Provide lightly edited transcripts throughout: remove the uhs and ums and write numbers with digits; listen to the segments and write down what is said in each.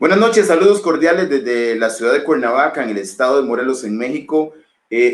Buenas noches, saludos cordiales desde la ciudad de Cuernavaca, en el estado de Morelos, en México,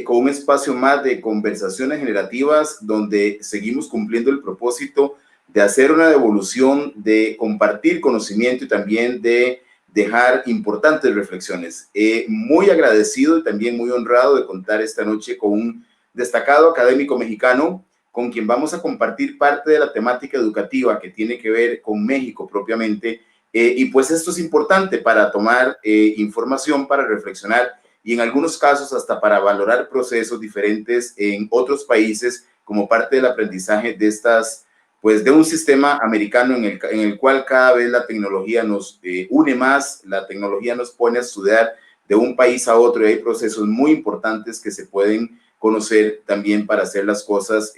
con un espacio más de conversaciones generativas donde seguimos cumpliendo el propósito de hacer una devolución, de compartir conocimiento y también de dejar importantes reflexiones. Muy agradecido y también muy honrado de contar esta noche con un destacado académico mexicano con quien vamos a compartir parte de la temática educativa que tiene que ver con México propiamente. Y pues esto es importante para tomar información, para reflexionar y en algunos casos hasta para valorar procesos diferentes en otros países como parte del aprendizaje de estas, pues de un sistema americano en el cual cada vez la tecnología nos une más, la tecnología nos pone a estudiar de un país a otro y hay procesos muy importantes que se pueden conocer también para hacer las cosas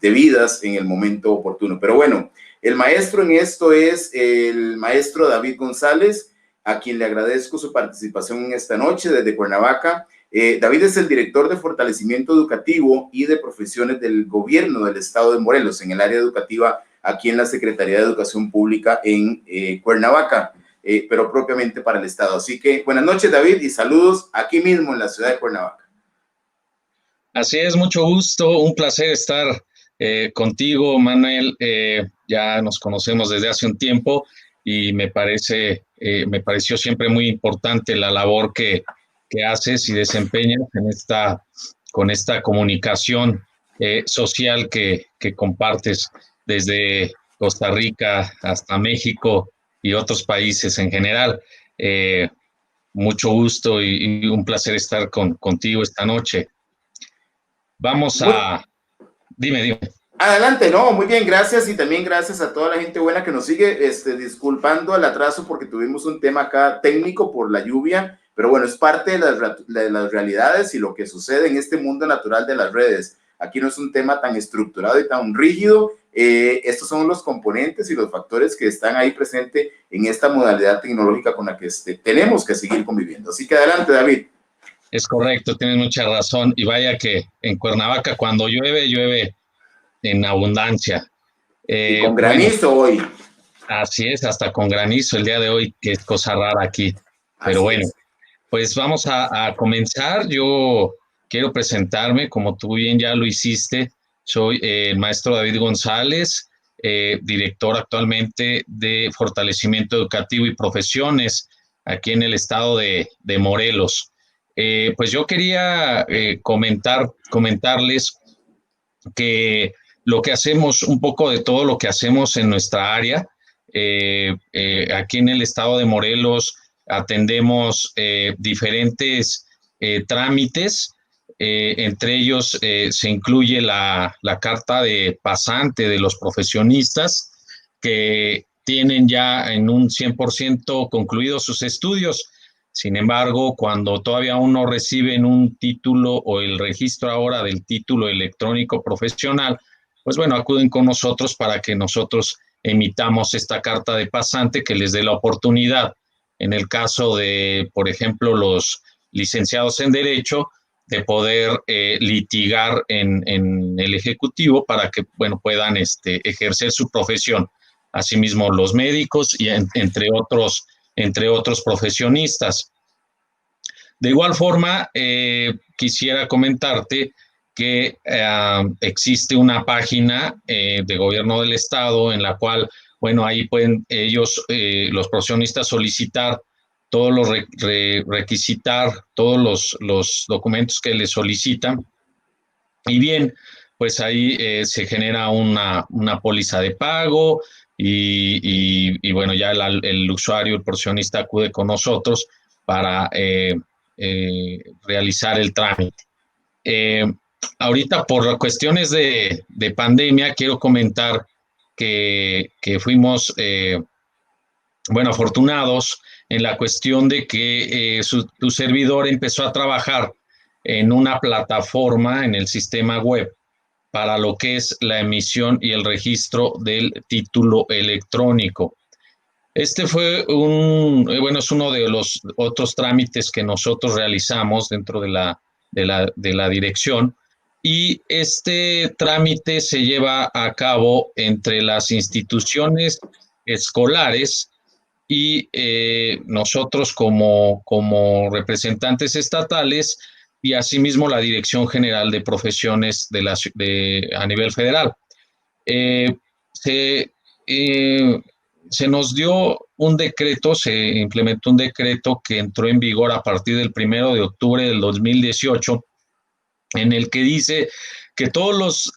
debidas en el momento oportuno. Pero bueno, el maestro en esto es el maestro David González, a quien le agradezco su participación en esta noche desde Cuernavaca. David es el director de fortalecimiento educativo y de profesiones del gobierno del estado de Morelos en el área educativa aquí en la Secretaría de Educación Pública en Cuernavaca, pero propiamente para el estado. Así que buenas noches, David, y saludos aquí mismo en la ciudad de Cuernavaca. Así es, mucho gusto, un placer estar contigo, Manuel. Ya nos conocemos desde hace un tiempo y me pareció siempre muy importante la labor que haces y desempeñas con esta comunicación social que compartes desde Costa Rica hasta México y otros países en general. Eh, Mucho gusto y un placer estar contigo esta noche. Vamos Muy, a... Dime. Adelante, no, muy bien, gracias y también gracias a toda la gente buena que nos sigue, disculpando el atraso porque tuvimos un tema acá técnico por la lluvia, pero bueno, es parte de las realidades y lo que sucede en este mundo natural de las redes. Aquí no es un tema tan estructurado y tan rígido, estos son los componentes y los factores que están ahí presentes en esta modalidad tecnológica con la que tenemos que seguir conviviendo. Así que adelante, David. Es correcto, tienes mucha razón. Y vaya que en Cuernavaca cuando llueve, llueve en abundancia. Y con Bueno, granizo hoy. así es, hasta con granizo el día de hoy, que es cosa rara aquí. Pero Así bueno, es. pues vamos a comenzar. Yo quiero presentarme, como tú bien ya lo hiciste. Soy el maestro David González, director actualmente de Fortalecimiento Educativo y Profesiones aquí en el estado de Morelos. Pues yo quería comentarles que lo que hacemos, un poco de todo lo que hacemos en nuestra área, aquí en el estado de Morelos atendemos diferentes trámites, entre ellos se incluye la carta de pasante de los profesionistas que tienen ya en un 100% concluidos sus estudios. Sin embargo, cuando todavía aún no reciben un título o el registro ahora del título electrónico profesional, pues bueno, acuden con nosotros para que nosotros emitamos esta carta de pasante que les dé la oportunidad, en el caso de, por ejemplo, los licenciados en Derecho, de poder litigar en el Ejecutivo para que, bueno, puedan ejercer su profesión. Asimismo, los médicos y entre otros profesionistas. De igual forma, quisiera comentarte que existe una página de gobierno del estado en la cual, bueno, ahí pueden ellos, los profesionistas, solicitar todos los requisitar todos los documentos que les solicitan. Y bien, pues ahí se genera una póliza de pago y bueno, ya el usuario, el profesionista acude con nosotros para realizar el trámite. Eh, Ahorita por cuestiones de pandemia, quiero comentar que fuimos, bueno, afortunados en la cuestión de que tu servidor empezó a trabajar en una plataforma en el sistema web para lo que es la emisión y el registro del título electrónico. Este fue bueno, es uno de los otros trámites que nosotros realizamos dentro de la dirección y este trámite se lleva a cabo entre las instituciones escolares y nosotros como representantes estatales y asimismo la Dirección General de Profesiones a nivel federal. Eh, se, eh, Se nos dio un decreto, se implementó un decreto que entró en vigor a partir del 1 de octubre del 2018, en el que dice que todos los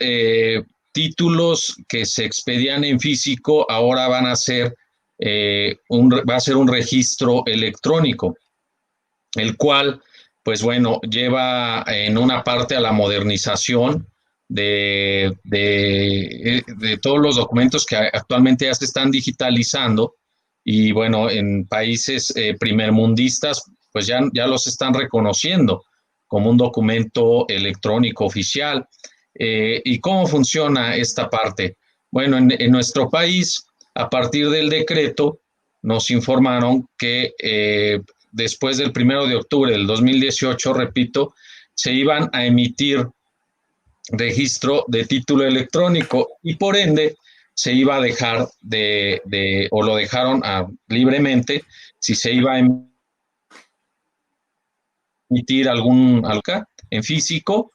títulos que se expedían en físico ahora van a ser va a ser un registro electrónico, el cual, pues bueno, lleva en una parte a la modernización de todos los documentos que actualmente ya se están digitalizando y bueno, en países primermundistas, pues ya los están reconociendo como un documento electrónico oficial. ¿Y cómo funciona esta parte? Bueno, en nuestro país, a partir del decreto, nos informaron que después del 1 de octubre del 2018, repito, se iban a emitir registro de título electrónico y por ende se iba a dejar o lo dejaron libremente, si se iba a emitir algún en físico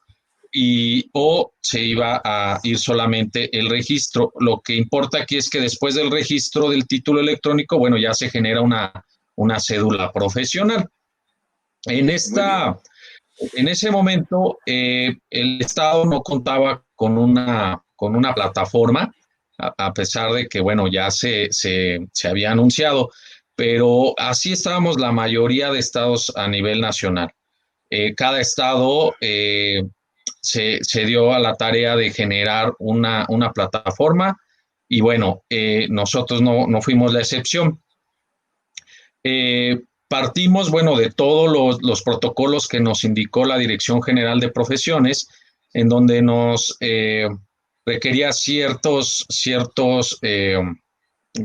o se iba a ir solamente el registro. Lo que importa aquí es que después del registro del título electrónico, bueno, ya se genera una cédula profesional. En ese momento, el Estado no contaba con una plataforma, a pesar de que, bueno, ya se había anunciado, pero así estábamos la mayoría de estados a nivel nacional. Cada estado se dio a la tarea de generar una plataforma y bueno, nosotros no fuimos la excepción. Partimos, bueno, de todos los protocolos que nos indicó la Dirección General de Profesiones, en donde nos requería ciertos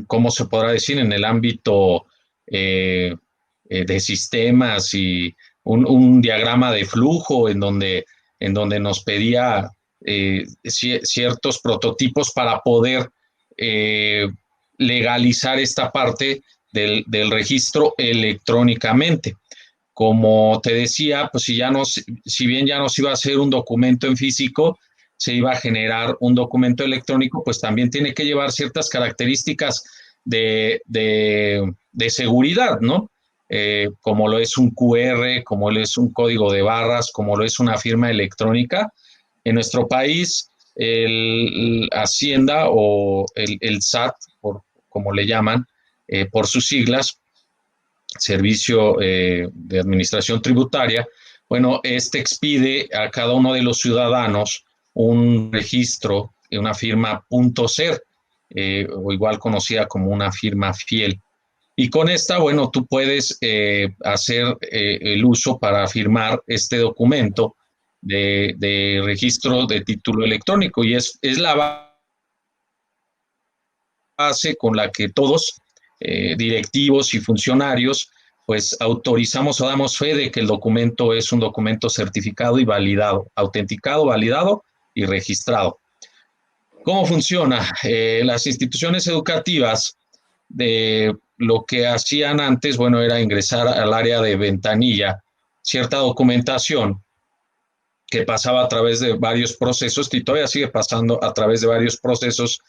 ¿cómo se podrá decir? En el ámbito de sistemas y un diagrama de flujo en donde nos pedía ciertos prototipos para poder legalizar esta parte del registro electrónicamente. Como te decía, pues si bien ya nos iba a hacer un documento en físico, se iba a generar un documento electrónico, pues también tiene que llevar ciertas características de seguridad, ¿no? Como lo es un QR, como lo es un código de barras, como lo es una firma electrónica. En nuestro país, el Hacienda o el SAT, como le llaman, por sus siglas, Servicio de Administración Tributaria, bueno, este expide a cada uno de los ciudadanos un registro, una firma punto ser, o igual conocida como una firma fiel. Y con esta, bueno, tú puedes hacer el uso para firmar este documento de registro de título electrónico y es la base con la que todos, directivos y funcionarios, pues autorizamos o damos fe de que el documento es un documento certificado y validado, autenticado, validado y registrado. ¿Cómo funciona? Las instituciones educativas lo que hacían antes, bueno, era ingresar al área de ventanilla cierta documentación que pasaba a través de varios procesos y todavía sigue pasando a través de varios procesos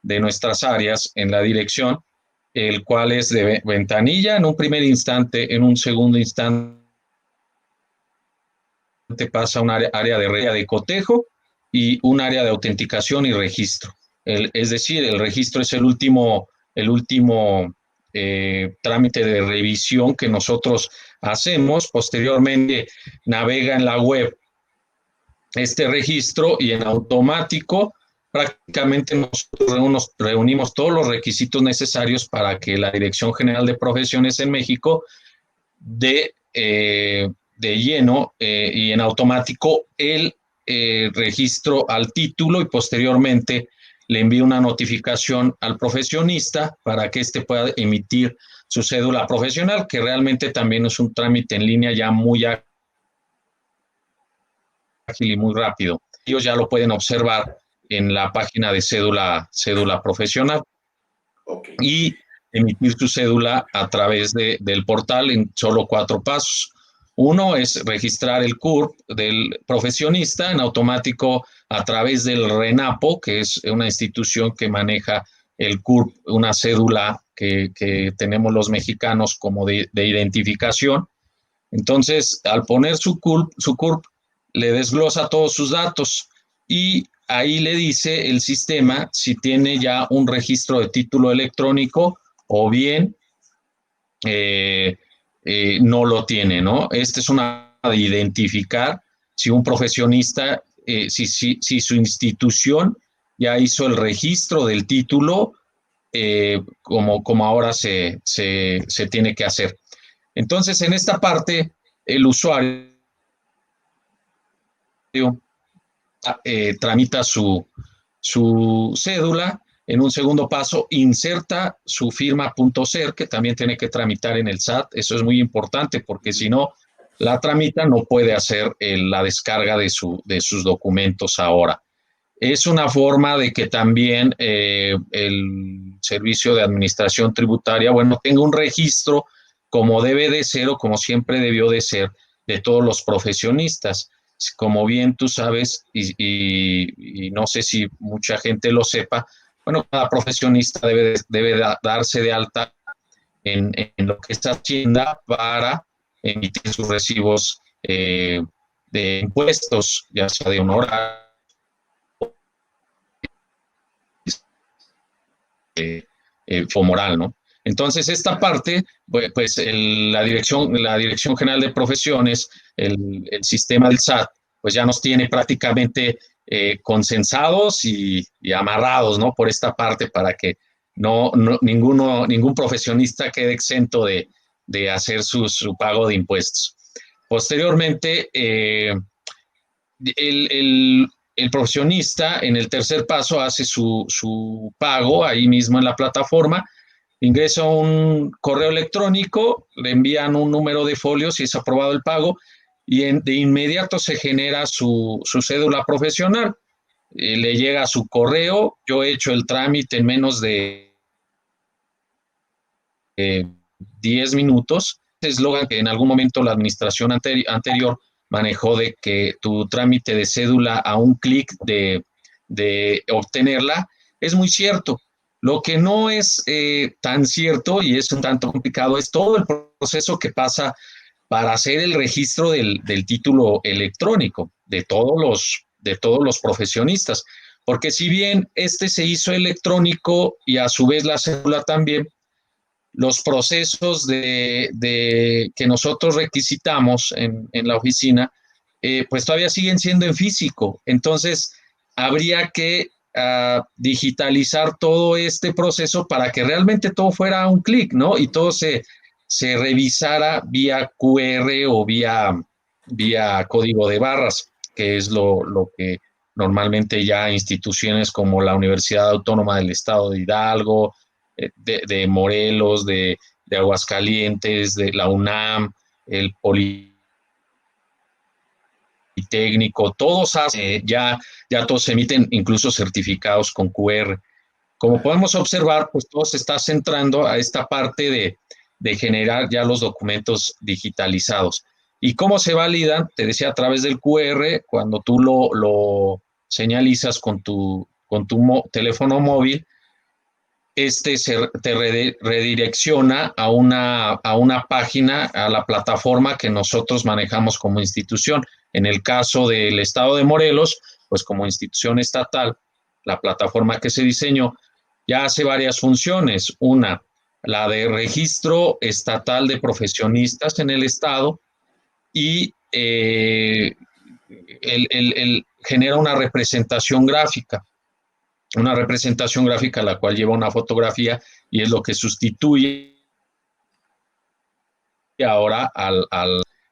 de nuestras áreas en la dirección, el cual es de ventanilla en un primer instante, en un segundo instante pasa a un área de cotejo y un área de autenticación y registro. Es decir, el registro es el último trámite de revisión que nosotros hacemos. Posteriormente navega en la web este registro y en automático prácticamente nosotros reunimos todos los requisitos necesarios para que la Dirección General de Profesiones en México de lleno y en automático el registro al título y posteriormente le envía una notificación al profesionista para que éste pueda emitir su cédula profesional, que realmente también es un trámite en línea ya muy ágil y muy rápido. Ellos ya lo pueden observar en la página de cédula profesional. Ok. Y emitir su cédula a través del portal en solo 4 pasos. Uno es registrar el CURP del profesionista en automático a través del RENAPO, que es una institución que maneja el CURP, una cédula que tenemos los mexicanos como de identificación. Entonces, al poner su CURP, le desglosa todos sus datos y ahí le dice el sistema si tiene ya un registro de título electrónico o bien no lo tiene, ¿no? Esta es una de identificar si un profesionista, si su institución ya hizo el registro del título como ahora se tiene que hacer. Entonces, en esta parte, el usuario tramita su cédula. En un segundo paso, inserta su firma.ser, que también tiene que tramitar en el SAT. Eso es muy importante porque si no la tramita, no puede hacer la descarga de sus documentos ahora. Es una forma de que también el Servicio de Administración Tributaria, bueno, tenga un registro como debe de ser o como siempre debió de ser de todos los profesionistas. Como bien tú sabes, y no sé si mucha gente lo sepa, bueno, cada profesionista debe darse de alta en lo que es Hacienda para emitir sus recibos de impuestos, ya sea de honorario, moral, ¿no? Entonces, esta parte, pues la Dirección General de Profesiones, el sistema del SAT, pues ya nos tiene prácticamente consensados y amarrados, ¿no? Por esta parte para que ningún profesionista quede exento de hacer su pago de impuestos. Posteriormente, el profesionista en el tercer paso hace su pago ahí mismo en la plataforma, ingresa un correo electrónico, le envían un número de folio si es aprobado el pago y de inmediato se genera su cédula profesional. Le llega a su correo, yo he hecho el trámite en menos de 10 minutos. Eslogan que en algún momento la administración anterior manejó de que tu trámite de cédula a un clic de obtenerla, es muy cierto. Lo que no es tan cierto y es un tanto complicado es todo el proceso que pasa para hacer el registro del título electrónico de todos los profesionistas. Porque si bien este se hizo electrónico y a su vez la cédula también, los procesos que nosotros requisitamos en la oficina, pues todavía siguen siendo en físico. Entonces, habría que digitalizar todo este proceso para que realmente todo fuera a un clic, ¿no? Y todo se revisara vía QR o vía código de barras, que es lo que normalmente ya instituciones como la Universidad Autónoma del Estado de Hidalgo, de Morelos, de Aguascalientes, de la UNAM, el Politécnico, todos hacen, ya todos emiten incluso certificados con QR. Como podemos observar, pues todo se está centrando a esta parte de generar ya los documentos digitalizados. ¿Y cómo se validan? Te decía, a través del QR, cuando tú lo señalizas con tu teléfono móvil, te redirecciona a una página, a la plataforma que nosotros manejamos como institución. En el caso del Estado de Morelos, pues como institución estatal, la plataforma que se diseñó ya hace varias funciones. Una, la de registro estatal de profesionistas en el Estado y genera una representación gráfica la cual lleva una fotografía y es lo que sustituye ahora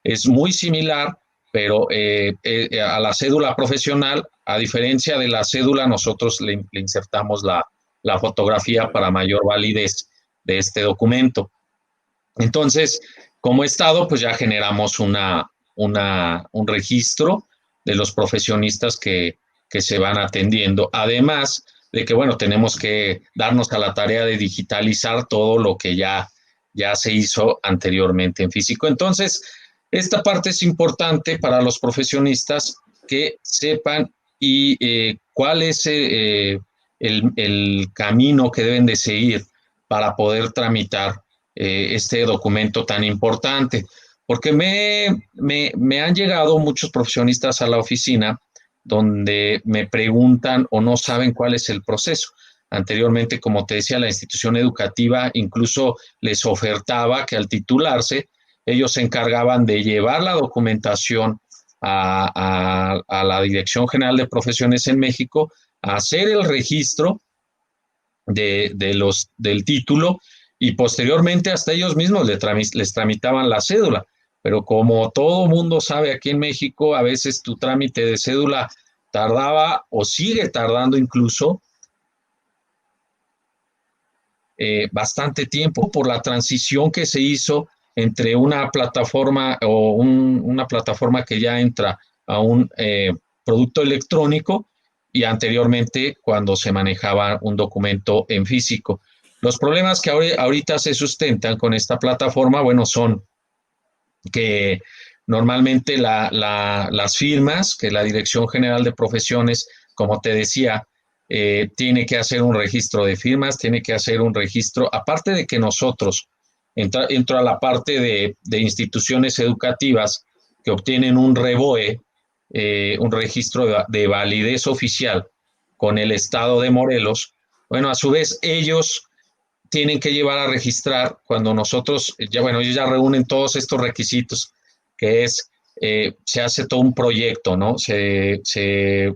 es muy similar, pero a la cédula profesional, a diferencia de la cédula, nosotros le insertamos la fotografía para mayor validez de este documento. Entonces, como Estado, pues ya generamos un registro de los profesionistas que se van atendiendo. Además, de que, bueno, tenemos que darnos a la tarea de digitalizar todo lo que ya se hizo anteriormente en físico. Entonces, esta parte es importante para los profesionistas que sepan cuál es el camino que deben de seguir para poder tramitar este documento tan importante. Porque me han llegado muchos profesionistas a la oficina donde me preguntan o no saben cuál es el proceso. Anteriormente, como te decía, la institución educativa incluso les ofertaba que al titularse, ellos se encargaban de llevar la documentación a la Dirección General de Profesiones en México, a hacer el registro del título y posteriormente hasta ellos mismos les tramitaban la cédula. Pero como todo mundo sabe aquí en México, a veces tu trámite de cédula tardaba o sigue tardando incluso bastante tiempo por la transición que se hizo entre una plataforma o una plataforma que ya entra a un producto electrónico y anteriormente cuando se manejaba un documento en físico. Los problemas que ahorita se sustentan con esta plataforma, bueno, son que normalmente las firmas, que la Dirección General de Profesiones, como te decía, tiene que hacer un registro de firmas, tiene que hacer un registro, aparte de que nosotros entro a la parte de instituciones educativas que obtienen un REBOE, un registro de validez oficial con el Estado de Morelos. Bueno, a su vez ellos tienen que llevar a registrar cuando nosotros, ellos ya reúnen todos estos requisitos, que es, se hace todo un proyecto, ¿no? Se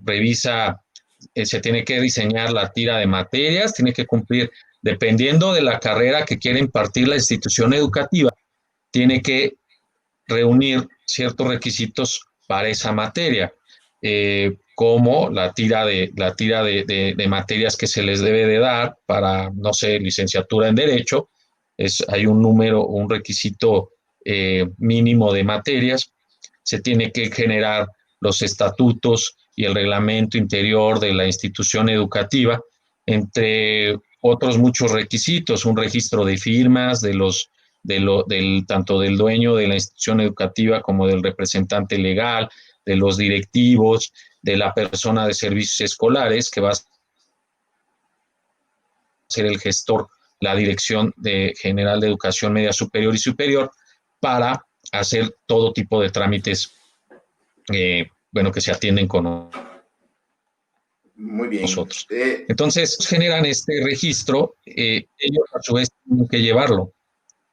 revisa, se tiene que diseñar la tira de materias, tiene que cumplir, dependiendo de la carrera que quiere impartir la institución educativa, tiene que reunir ciertos requisitos para esa materia, como la tira de materias que se les debe de dar para, no sé, licenciatura en Derecho, hay un número, un requisito mínimo de materias, se tiene que generar los estatutos y el reglamento interior de la institución educativa, entre otros muchos requisitos, un registro de firmas tanto del dueño de la institución educativa como del representante legal, de los directivos, de la persona de servicios escolares que va a ser el gestor, la Dirección General de Educación Media Superior y Superior, para hacer todo tipo de trámites, que se atienden con Muy bien. nosotros. Entonces, generan este registro, ellos a su vez tienen que llevarlo.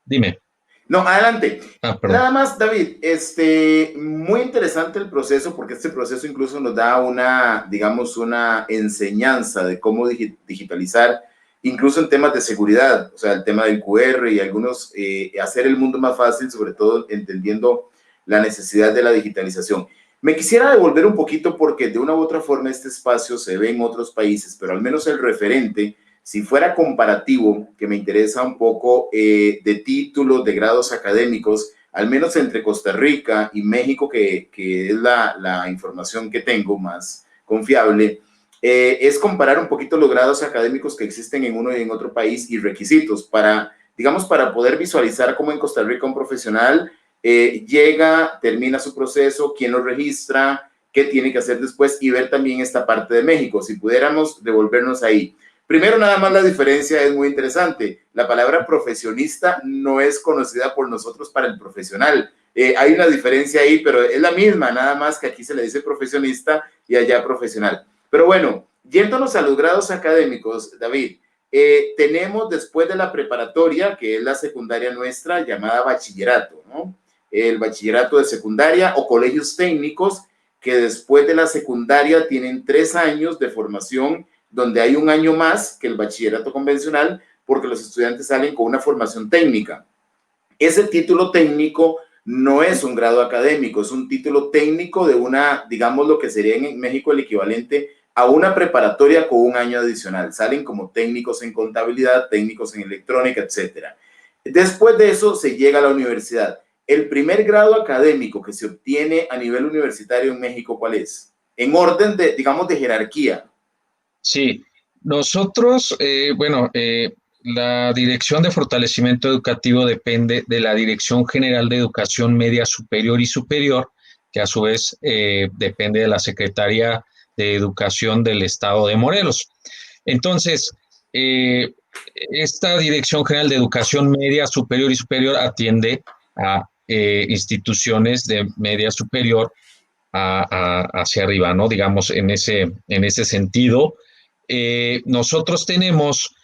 Dime. No, adelante. Perdón. Nada más, David, muy interesante el proceso porque este proceso incluso nos da una, digamos, una enseñanza de cómo digitalizar, incluso en temas de seguridad, o sea, el tema del QR y algunos, hacer el mundo más fácil, sobre todo entendiendo la necesidad de la digitalización. Me quisiera devolver un poquito porque de una u otra forma este espacio se ve en otros países, pero al menos el referente, si fuera comparativo, que me interesa un poco, de títulos, de grados académicos, al menos entre Costa Rica y México, que es la información que tengo más confiable, es comparar un poquito los grados académicos que existen en uno y en otro país y requisitos para, digamos, para poder visualizar cómo en Costa Rica un profesional llega, termina su proceso, quién lo registra, qué tiene que hacer después y ver también esta parte de México. Si pudiéramos devolvernos ahí. Primero, nada más la diferencia es muy interesante. La palabra profesionista no es conocida por nosotros para el profesional. Hay una diferencia ahí, pero es la misma, nada más que aquí se le dice profesionista y allá profesional. Pero bueno, yéndonos a los grados académicos, David, tenemos después de la preparatoria, que es la secundaria nuestra, llamada bachillerato, ¿no? El bachillerato de secundaria o colegios técnicos, que después de la secundaria tienen 3 años de formación donde hay un año más que el bachillerato convencional porque los estudiantes salen con una formación técnica. Ese título técnico no es un grado académico, es un título técnico de una, digamos lo que sería en México el equivalente a una preparatoria con un año adicional. Salen como técnicos en contabilidad, técnicos en electrónica, etcétera. Después de eso se llega a la universidad. El primer grado académico que se obtiene a nivel universitario en México, ¿cuál es? En orden de, digamos, de jerarquía. Sí, Nosotros, la Dirección de Fortalecimiento Educativo depende de la Dirección General de Educación Media Superior y Superior, que a su vez depende de la Secretaría de Educación del Estado de Morelos. Entonces, eh, esta Dirección General de Educación Media Superior y Superior atiende a instituciones de media superior hacia arriba, ¿no? Digamos, en ese sentido. Nosotros tenemos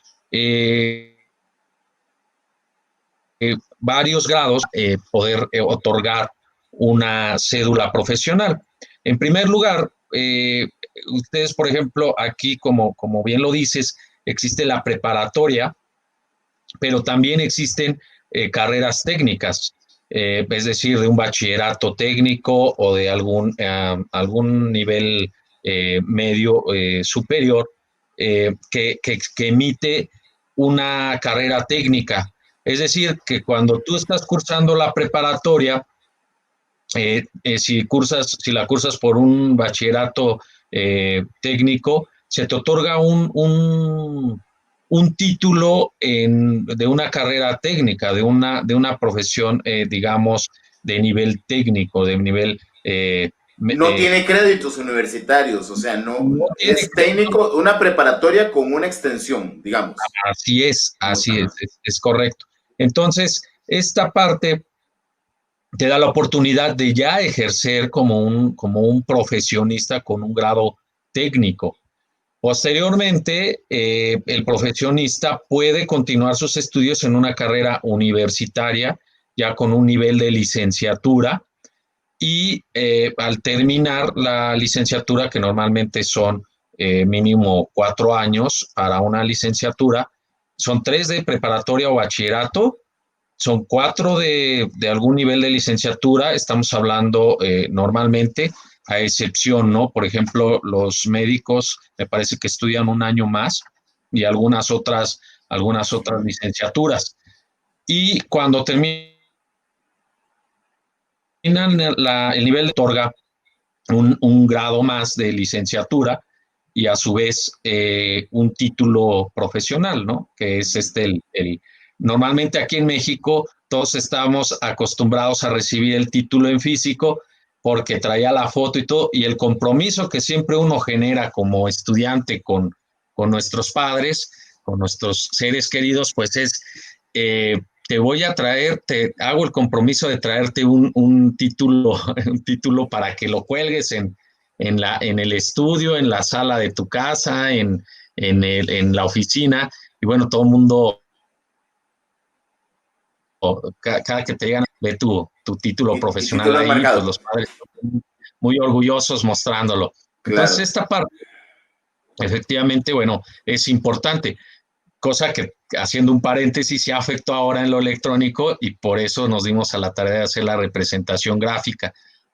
varios grados poder otorgar una cédula profesional. En primer lugar, ustedes, por ejemplo, aquí, como bien lo dices, existe la preparatoria, pero también existen carreras técnicas, es decir, de un bachillerato técnico o de algún nivel medio superior que emite una carrera técnica. Es decir, que cuando tú estás cursando la preparatoria, si la cursas por un bachillerato técnico, se te otorga un título de una carrera técnica, de una profesión, digamos, de nivel técnico, de nivel... No tiene créditos universitarios, o sea, no no tiene es crédito. técnico, una preparatoria con una extensión, digamos. Así Ajá. es correcto. Entonces, esta parte te da la oportunidad de ya ejercer como un profesionista con un grado técnico. Posteriormente, el profesionista puede continuar sus estudios en una carrera universitaria, ya con un nivel de licenciatura, y al terminar la licenciatura, que normalmente son mínimo 4 años para una licenciatura, son 3 de preparatoria o bachillerato, son 4 de algún nivel de licenciatura, estamos hablando normalmente, a excepción, ¿no? Por ejemplo, los médicos me parece que estudian un año más y algunas otras licenciaturas. Y cuando terminan el nivel de otorga un grado más de licenciatura y a su vez un título profesional, ¿no? Que es normalmente aquí en México todos estamos acostumbrados a recibir el título en físico porque traía la foto y todo, y el compromiso que siempre uno genera como estudiante con nuestros padres, con nuestros seres queridos, pues es te voy a traer, te hago el compromiso de traerte un título, un título para que lo cuelgues en el estudio, en la sala de tu casa, en la oficina. Y bueno, todo el mundo, cada que te llegan, ve tu título Y profesional título ahí, pues enmarcado, los padres están muy orgullosos mostrándolo. Entonces, claro. esta parte, efectivamente, bueno, es importante. Cosa que, haciendo un paréntesis, se afectó ahora en lo electrónico y por eso nos dimos a la tarea de hacer la representación gráfica,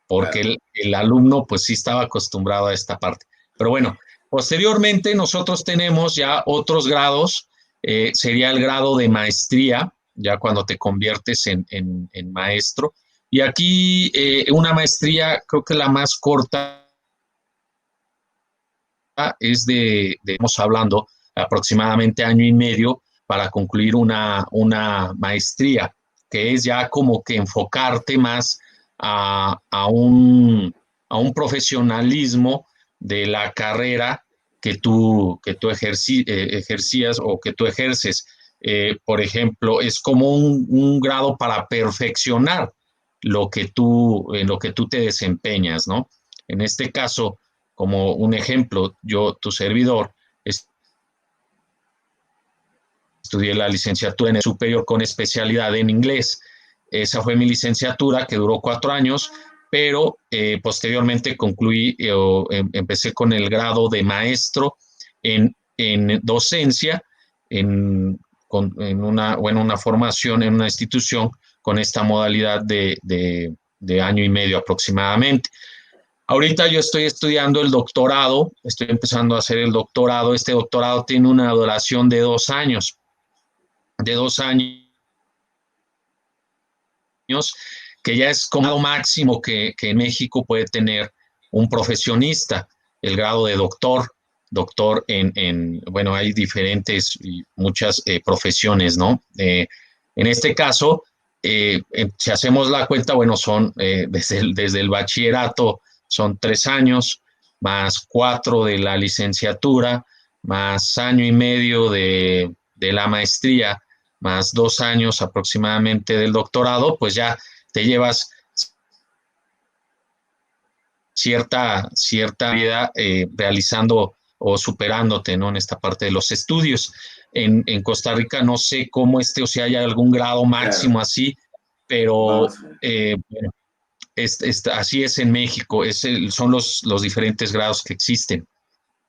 porque Claro. el alumno pues sí estaba acostumbrado a esta parte. Pero bueno, posteriormente nosotros tenemos ya otros grados, sería el grado de maestría, ya cuando te conviertes en maestro. Y aquí una maestría, creo que la más corta es estamos hablando, aproximadamente año y medio para concluir una maestría, que es ya como que enfocarte más a un profesionalismo de la carrera ejercías o que tú ejerces. Por ejemplo, es como un grado para perfeccionar en lo que tú te desempeñas, ¿no? En este caso, como un ejemplo, yo, tu servidor, estudié la licenciatura en el superior con especialidad en inglés. Esa fue mi licenciatura que duró 4 años, pero posteriormente concluí o empecé con el grado de maestro en docencia, en una formación en una institución con esta modalidad de año y medio aproximadamente. Ahorita yo estoy estudiando el doctorado, estoy empezando a hacer el doctorado. Este doctorado tiene una duración de 2 años, que ya es como lo máximo que en México puede tener un profesionista, el grado de doctor. doctor bueno, hay diferentes y muchas profesiones, ¿no? En este caso, si hacemos la cuenta, bueno, son desde el bachillerato son 3 años, más 4 de la licenciatura, más año y medio de la maestría, más 2 años aproximadamente del doctorado, pues ya te llevas cierta vida realizando o superándote, ¿no? En esta parte de los estudios. En Costa Rica no sé cómo o si hay algún grado Claro, máximo así, pero vamos a ver. bueno, así es en México, son los diferentes grados que existen.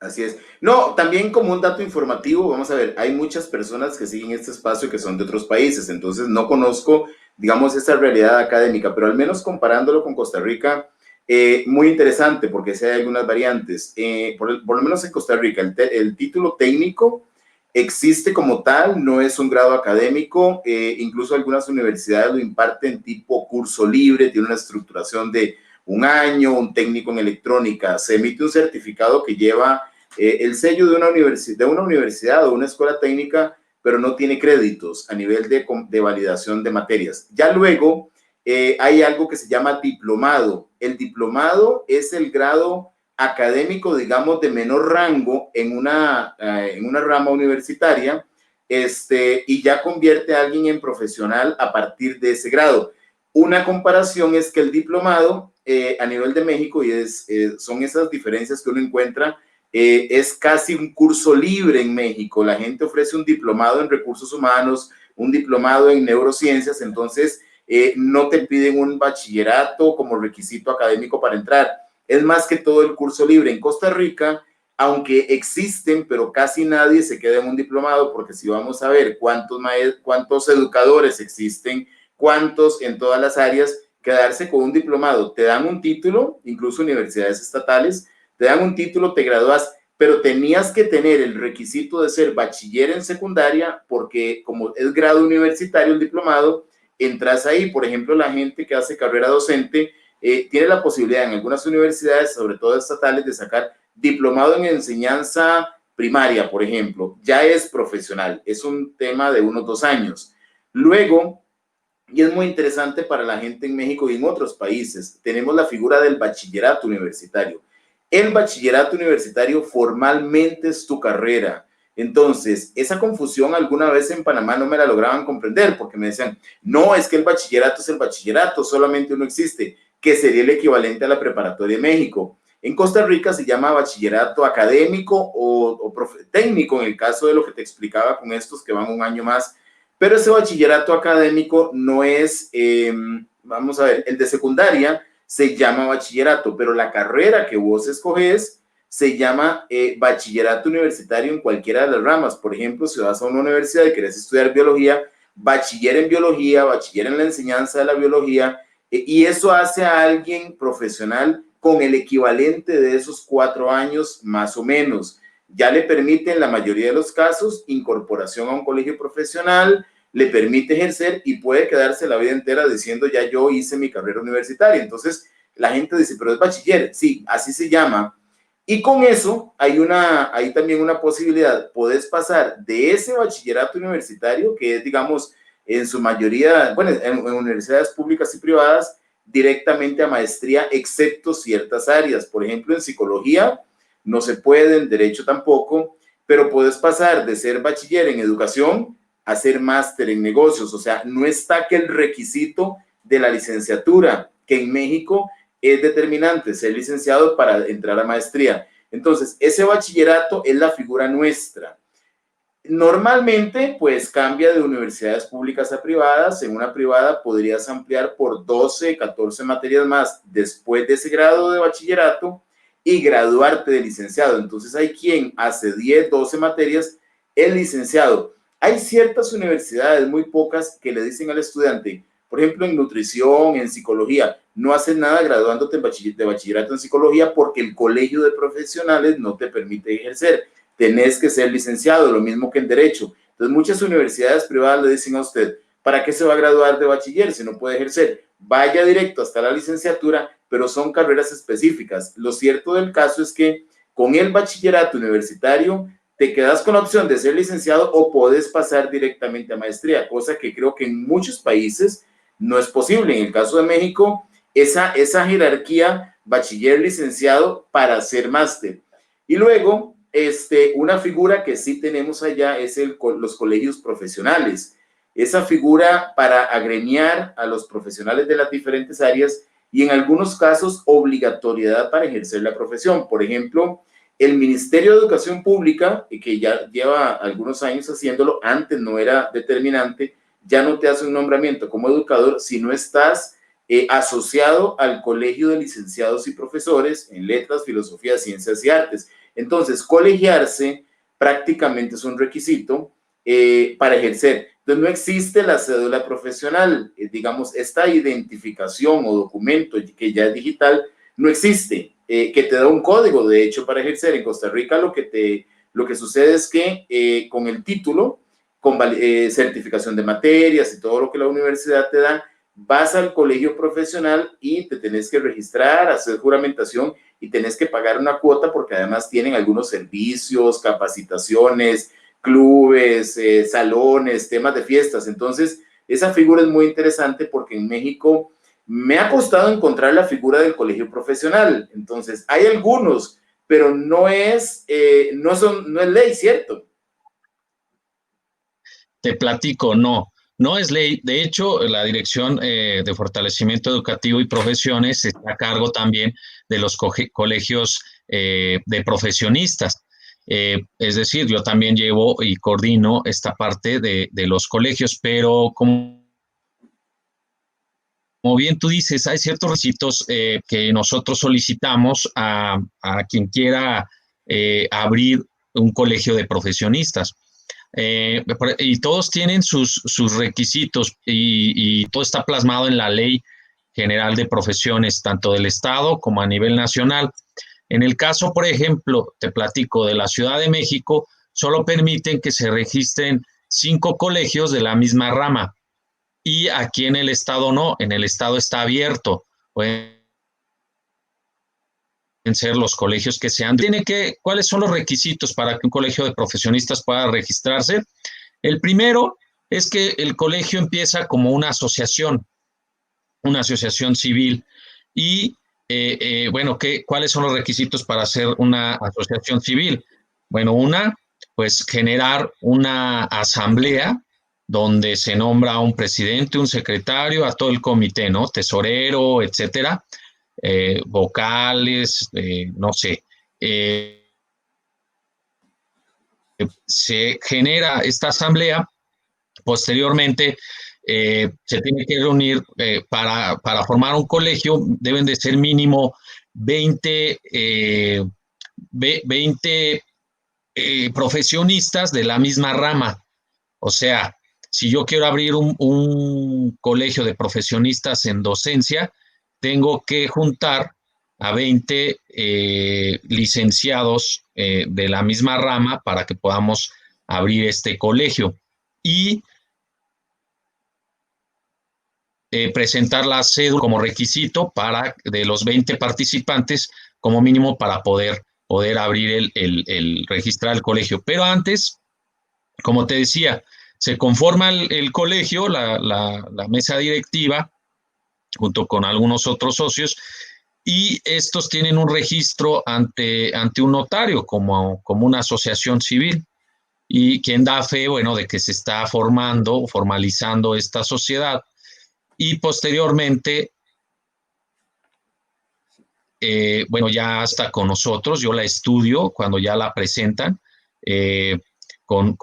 Así es. No, también como un dato informativo, vamos a ver, hay muchas personas que siguen este espacio que son de otros países, entonces no conozco, digamos, esa realidad académica, pero al menos comparándolo con Costa Rica, muy interesante porque sí hay algunas variantes. Por lo menos en Costa Rica, el título técnico existe como tal, no es un grado académico, incluso algunas universidades lo imparten tipo curso libre, tiene una estructuración de un año, un técnico en electrónica, se emite un certificado que lleva el sello de una universidad o una escuela técnica, pero no tiene créditos a nivel de validación de materias. Ya luego hay algo que se llama diplomado. El diplomado es el grado académico, digamos, de menor rango en una rama universitaria, y ya convierte a alguien en profesional a partir de ese grado. Una comparación es que el diplomado a nivel de México, y son esas diferencias que uno encuentra, es casi un curso libre en México. La gente ofrece un diplomado en recursos humanos, un diplomado en neurociencias, entonces no te piden un bachillerato como requisito académico para entrar. Es más que todo el curso libre. En Costa Rica, aunque existen, pero casi nadie se queda en un diplomado, porque si vamos a ver cuántos educadores existen, cuántos en todas las áreas, quedarse con un diplomado, te dan un título, incluso universidades estatales, te dan un título, te gradúas, pero tenías que tener el requisito de ser bachiller en secundaria, porque como es grado universitario el diplomado, entras ahí. Por ejemplo, la gente que hace carrera docente tiene la posibilidad en algunas universidades, sobre todo estatales, de sacar diplomado en enseñanza primaria, por ejemplo. Ya es profesional, es un tema de unos 2 años. Luego, y es muy interesante para la gente en México y en otros países, tenemos la figura del bachillerato universitario. El bachillerato universitario formalmente es tu carrera. Entonces, esa confusión alguna vez en Panamá no me la lograban comprender porque me decían, no, es que el bachillerato es el bachillerato, solamente uno existe, que sería el equivalente a la preparatoria de México. En Costa Rica se llama bachillerato académico o técnico, en el caso de lo que te explicaba con estos que van un año más, pero ese bachillerato académico no es, vamos a ver, el de secundaria se llama bachillerato, pero la carrera que vos escoges se llama bachillerato universitario en cualquiera de las ramas. Por ejemplo, si vas a una universidad y querés estudiar biología, bachiller en biología, bachiller en la enseñanza de la biología, y eso hace a alguien profesional con el equivalente de esos 4 años más o menos. Ya le permite en la mayoría de los casos incorporación a un colegio profesional, le permite ejercer y puede quedarse la vida entera diciendo ya yo hice mi carrera universitaria. Entonces la gente dice, pero es bachiller, sí, así se llama. Y con eso hay también una posibilidad, puedes pasar de ese bachillerato universitario, que es, digamos, en su mayoría, bueno, en universidades públicas y privadas, directamente a maestría, excepto ciertas áreas. Por ejemplo, en psicología no se puede, en derecho tampoco, pero puedes pasar de ser bachiller en educación a ser máster en negocios. O sea, no está que el requisito de la licenciatura, que en México es determinante, ser licenciado para entrar a maestría. Entonces, ese bachillerato es la figura nuestra. Normalmente, pues cambia de universidades públicas a privadas. En una privada podrías ampliar por 12, 14 materias más después de ese grado de bachillerato y graduarte de licenciado. Entonces hay quien hace 10, 12 materias, el licenciado. Hay ciertas universidades, muy pocas, que le dicen al estudiante, por ejemplo, en nutrición, en psicología, no haces nada graduándote de bachillerato en psicología porque el colegio de profesionales no te permite ejercer. Tenés que ser licenciado, lo mismo que en derecho. Entonces, muchas universidades privadas le dicen a usted, ¿para qué se va a graduar de bachiller si no puede ejercer? Vaya directo hasta la licenciatura, pero son carreras específicas. Lo cierto del caso es que con el bachillerato universitario te quedas con la opción de ser licenciado o puedes pasar directamente a maestría, cosa que creo que en muchos países no es posible. En el caso de México, esa jerarquía bachiller licenciado para ser máster. Y luego, una figura que sí tenemos allá es los colegios profesionales. Esa figura para agremiar a los profesionales de las diferentes áreas y en algunos casos obligatoriedad para ejercer la profesión. Por ejemplo, el Ministerio de Educación Pública, que ya lleva algunos años haciéndolo, antes no era determinante, ya no te hace un nombramiento como educador si no estás asociado al Colegio de Licenciados y Profesores en Letras, Filosofía, Ciencias y Artes. Entonces, colegiarse prácticamente es un requisito para ejercer. Entonces, no existe la cédula profesional, digamos, esta identificación o documento que ya es digital, no existe, que te da un código, de hecho, para ejercer. En Costa Rica lo que sucede es que con el título, con certificación de materias y todo lo que la universidad te da, vas al colegio profesional y te tenés que registrar, hacer juramentación y tenés que pagar una cuota porque además tienen algunos servicios, capacitaciones, clubes, salones, temas de fiestas. Entonces, esa figura es muy interesante porque en México me ha costado encontrar la figura del colegio profesional. Entonces, hay algunos, pero no es ley, ¿cierto? Te platico, no, no es ley. De hecho, la Dirección de Fortalecimiento Educativo y Profesiones está a cargo también de los colegios de profesionistas. Es decir, yo también llevo y coordino esta parte de los colegios, pero como bien tú dices, hay ciertos requisitos que nosotros solicitamos a quien quiera abrir un colegio de profesionistas. Y todos tienen sus requisitos y todo está plasmado en la Ley General de Profesiones, tanto del Estado como a nivel nacional. En el caso, por ejemplo, te platico de la Ciudad de México, solo permiten que se registren 5 colegios de la misma rama. Y aquí en el Estado no, en el Estado está abierto. Pueden ser los colegios que sean. ¿Cuáles son los requisitos para que un colegio de profesionistas pueda registrarse? El primero es que el colegio empieza como una asociación civil. Y bueno, ¿cuáles son los requisitos para ser una asociación civil? Bueno, pues generar una asamblea donde se nombra a un presidente, un secretario, a todo el comité, ¿no? Tesorero, etcétera, vocales, no sé. Se genera esta asamblea. Posteriormente, se tiene que reunir para formar un colegio, deben de ser mínimo 20 profesionistas de la misma rama. O sea, si yo quiero abrir un colegio de profesionistas en docencia, tengo que juntar a 20 licenciados de la misma rama para que podamos abrir este colegio. Y presentar la cédula como requisito de los 20 participantes como mínimo para poder abrir registrar el colegio. Pero antes, como te decía, se conforma el colegio, la mesa directiva, junto con algunos otros socios, y estos tienen un registro ante un notario como una asociación civil, y quien da fe, bueno, de que se está formalizando esta sociedad. Y posteriormente, bueno, ya está con nosotros, yo la estudio cuando ya la presentan con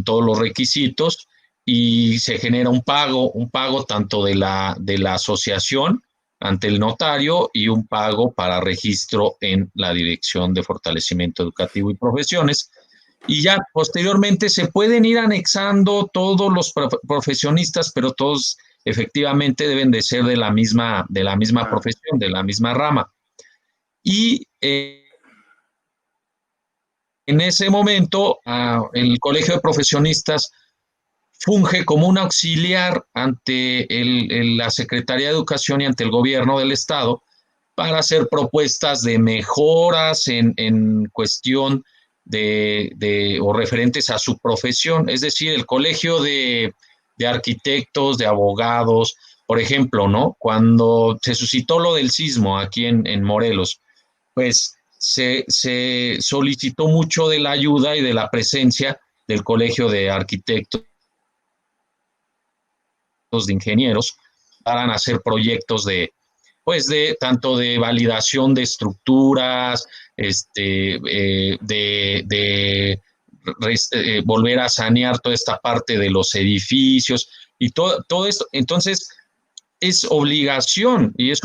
todos los requisitos y se genera un pago tanto de la asociación ante el notario y un pago para registro en la Dirección de Fortalecimiento Educativo y Profesiones. Y ya posteriormente se pueden ir anexando todos los profesionistas, pero todos efectivamente deben de ser de la misma profesión, de la misma rama. Y en ese momento, el Colegio de Profesionistas funge como un auxiliar ante la Secretaría de Educación y ante el gobierno del Estado para hacer propuestas de mejoras en cuestión o referentes a su profesión. Es decir, el colegio de arquitectos, de abogados, por ejemplo, ¿no? Cuando se suscitó lo del sismo aquí en Morelos, pues se solicitó mucho de la ayuda y de la presencia del colegio de arquitectos, de ingenieros, para hacer proyectos pues tanto de validación de estructuras, volver a sanear toda esta parte de los edificios y todo esto. Entonces, es obligación, y es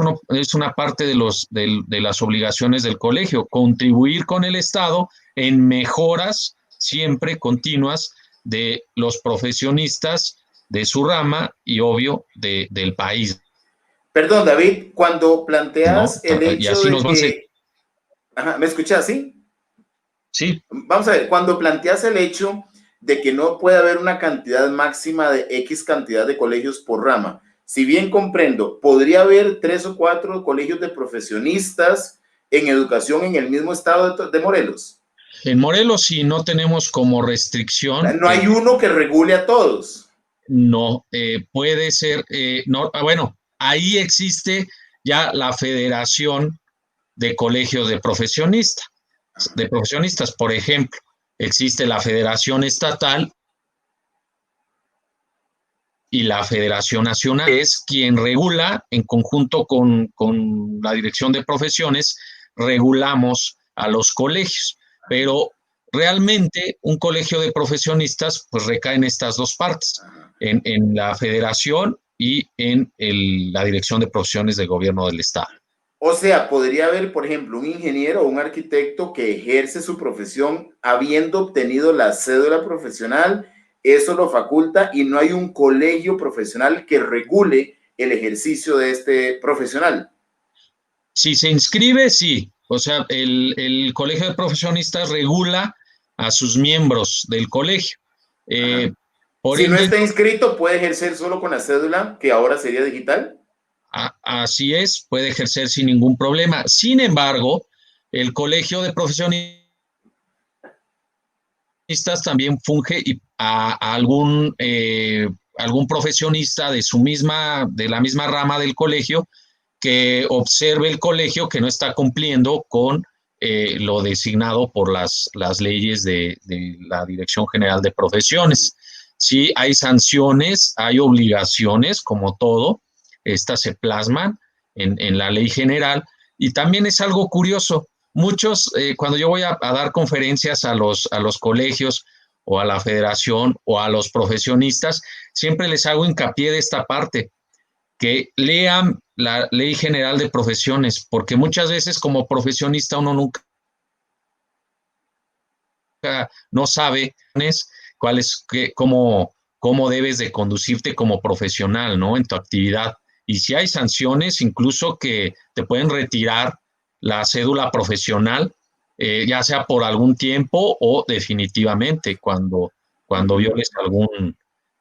una parte de las obligaciones del colegio, contribuir con el Estado en mejoras siempre continuas de los profesionistas de su rama y obvio del país, Perdón, David, cuando ¿no? planteas el Y hecho así de nos van a seguir. que, ajá, ¿me escuchas? ¿Sí? Sí, Vamos a ver, cuando planteas el hecho de que no puede haber una cantidad máxima de X cantidad de colegios por rama, si bien comprendo, podría haber 3 o 4 colegios de profesionistas en educación en el mismo estado de Morelos. en Morelos sí no tenemos como restricción, No hay uno que regule a todos. no puede ser, no, bueno, ahí existe ya la Federación de Colegios de profesionistas, por ejemplo, existe la Federación Estatal y la Federación Nacional, que es quien regula en conjunto con la Dirección de Profesiones, regulamos a los colegios, pero realmente un colegio de profesionistas pues recae en estas dos partes, en la federación y en la Dirección de Profesiones del Gobierno del Estado. O sea, podría haber, por ejemplo, un ingeniero o un arquitecto que ejerce su profesión habiendo obtenido la cédula profesional, eso lo faculta y no hay un colegio profesional que regule el ejercicio de este profesional. Si se inscribe, sí. O sea, el colegio de profesionistas regula a sus miembros del colegio. Ajá. Por Si no ende, está inscrito, puede ejercer solo con la cédula, que ahora sería digital. así es, puede ejercer sin ningún problema. Sin embargo, el colegio de profesionistas también funge a algún profesionista de la misma rama del colegio que observe el colegio que no está cumpliendo con lo designado por las leyes de la Dirección General de Profesiones. Sí, hay sanciones, hay obligaciones, como todo, estas se plasman en la ley general, y también es algo curioso. Muchos, cuando yo voy a dar conferencias a los colegios o a la federación o a los profesionistas, siempre les hago hincapié de esta parte, que lean la Ley General de Profesiones, porque muchas veces como profesionista uno nunca no sabe cuál es, cómo debes de conducirte como profesional, ¿no? En tu actividad. Y si hay sanciones, incluso que te pueden retirar la cédula profesional, ya sea por algún tiempo o definitivamente cuando violes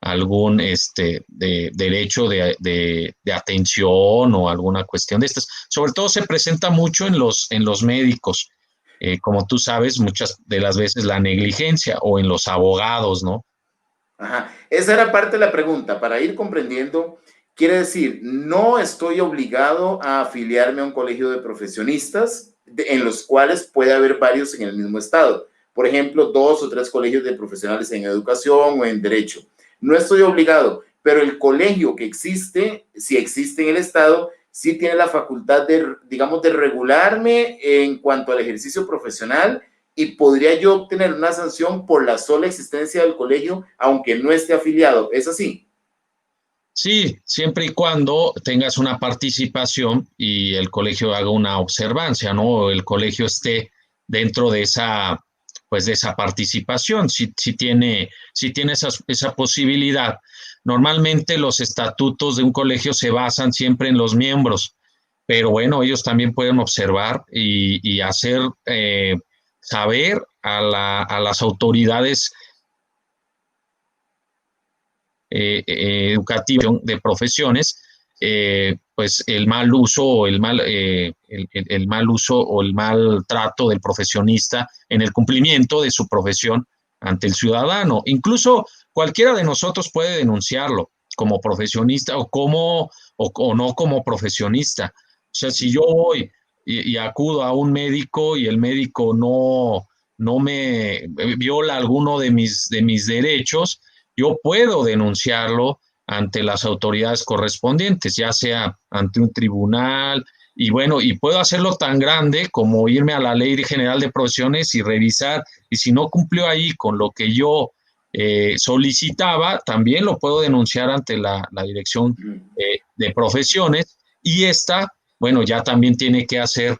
algún derecho de atención o alguna cuestión de estas. Sobre todo se presenta mucho en los médicos, como tú sabes, muchas de las veces la negligencia, o en los abogados, ¿no? Ajá. Esa era parte de la pregunta. Para ir comprendiendo, quiere decir, no estoy obligado a afiliarme a un colegio de profesionistas en los cuales puede haber varios en el mismo estado. Por ejemplo, 2 o 3 colegios de profesionales en educación o en derecho. No estoy obligado, pero el colegio que existe, si existe en el estado, sí tiene la facultad de, digamos, de regularme en cuanto al ejercicio profesional, y podría yo obtener una sanción por la sola existencia del colegio, aunque no esté afiliado. ¿Es así? Sí, siempre y cuando tengas una participación y el colegio haga una observancia, ¿no? O el colegio esté dentro de pues de esa participación, si tiene esa posibilidad. Normalmente los estatutos de un colegio se basan siempre en los miembros, pero bueno, ellos también pueden observar y hacer saber a las autoridades educativa de profesiones, pues el mal uso o el mal uso o el mal trato del profesionista en el cumplimiento de su profesión ante el ciudadano. Incluso cualquiera de nosotros puede denunciarlo como profesionista o no como profesionista. O sea, si yo voy y acudo a un médico y el médico no me viola alguno de mis derechos, yo puedo denunciarlo ante las autoridades correspondientes, ya sea ante un tribunal, y bueno, y puedo hacerlo tan grande como irme a la Ley General de Profesiones y revisar, y si no cumplió ahí con lo que yo solicitaba, también lo puedo denunciar ante la Dirección de Profesiones, y esta, bueno, ya también tiene que hacer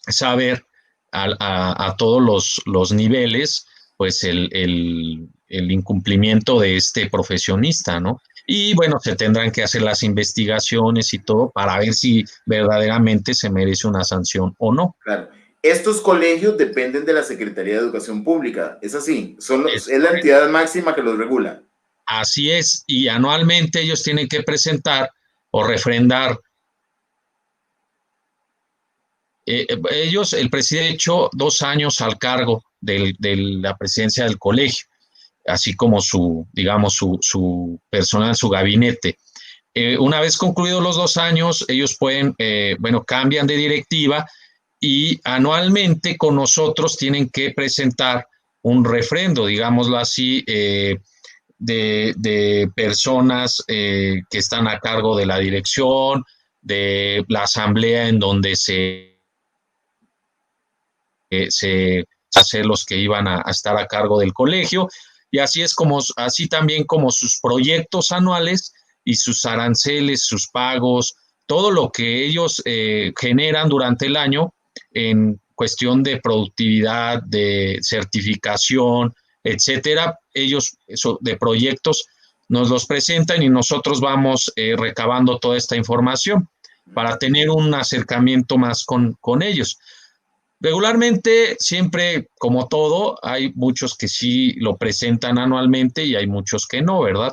saber a todos los niveles, pues el incumplimiento de este profesionista, ¿no? Y bueno, se tendrán que hacer las investigaciones y todo para ver si verdaderamente se merece una sanción o no. Claro. Estos colegios dependen de la Secretaría de Educación Pública. ¿Es así? Es Es la correcto. entidad máxima que los regula. Así es, y anualmente ellos tienen que presentar o refrendar. Ellos, el presidente ha hecho 2 años al cargo de la presidencia del colegio, así como digamos, su personal, su gabinete. Una vez concluidos los 2 años, ellos pueden, bueno, cambian de directiva y anualmente con nosotros tienen que presentar un refrendo, digámoslo así, de personas que están a cargo de la dirección, de la asamblea en donde se hacer los que iban a estar a cargo del colegio, y así es como, así también como sus proyectos anuales y sus aranceles, sus pagos, todo lo que ellos generan durante el año en cuestión de productividad, de certificación, etcétera, ellos eso, de proyectos nos los presentan y nosotros vamos recabando toda esta información para tener un acercamiento más con ellos. Regularmente, siempre, como todo, hay muchos que sí lo presentan anualmente y hay muchos que no, ¿verdad?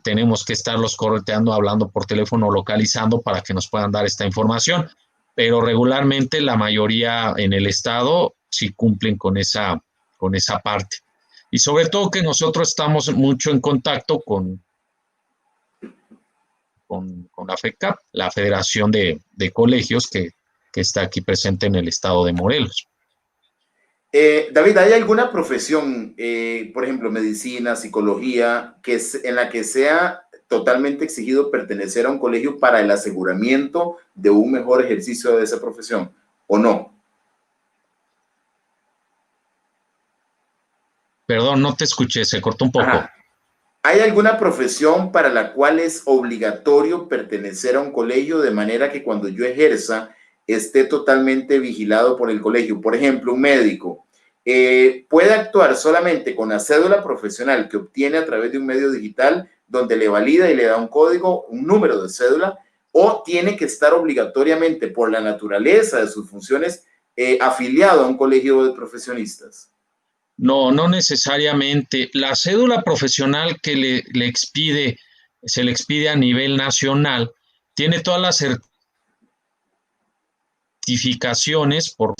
Tenemos que estarlos correteando, hablando por teléfono, localizando para que nos puedan dar esta información, pero regularmente la mayoría en el estado sí cumplen con esa parte. Y sobre todo que nosotros estamos mucho en contacto con la FECAP, la Federación de Colegios que está aquí presente en el estado de Morelos. David, ¿hay alguna profesión, por ejemplo, medicina, psicología, en la que sea totalmente exigido pertenecer a un colegio para el aseguramiento de un mejor ejercicio de esa profesión o no? Perdón, no te escuché, se cortó un poco. Ajá. ¿Hay alguna profesión para la cual es obligatorio pertenecer a un colegio de manera que cuando yo ejerza esté totalmente vigilado por el colegio? Por ejemplo, un médico puede actuar solamente con la cédula profesional que obtiene a través de un medio digital donde le valida y le da un código, un número de cédula, o tiene que estar obligatoriamente por la naturaleza de sus funciones afiliado a un colegio de profesionistas. No, no necesariamente. La cédula profesional que se le expide a nivel nacional, tiene todas las certificaciones por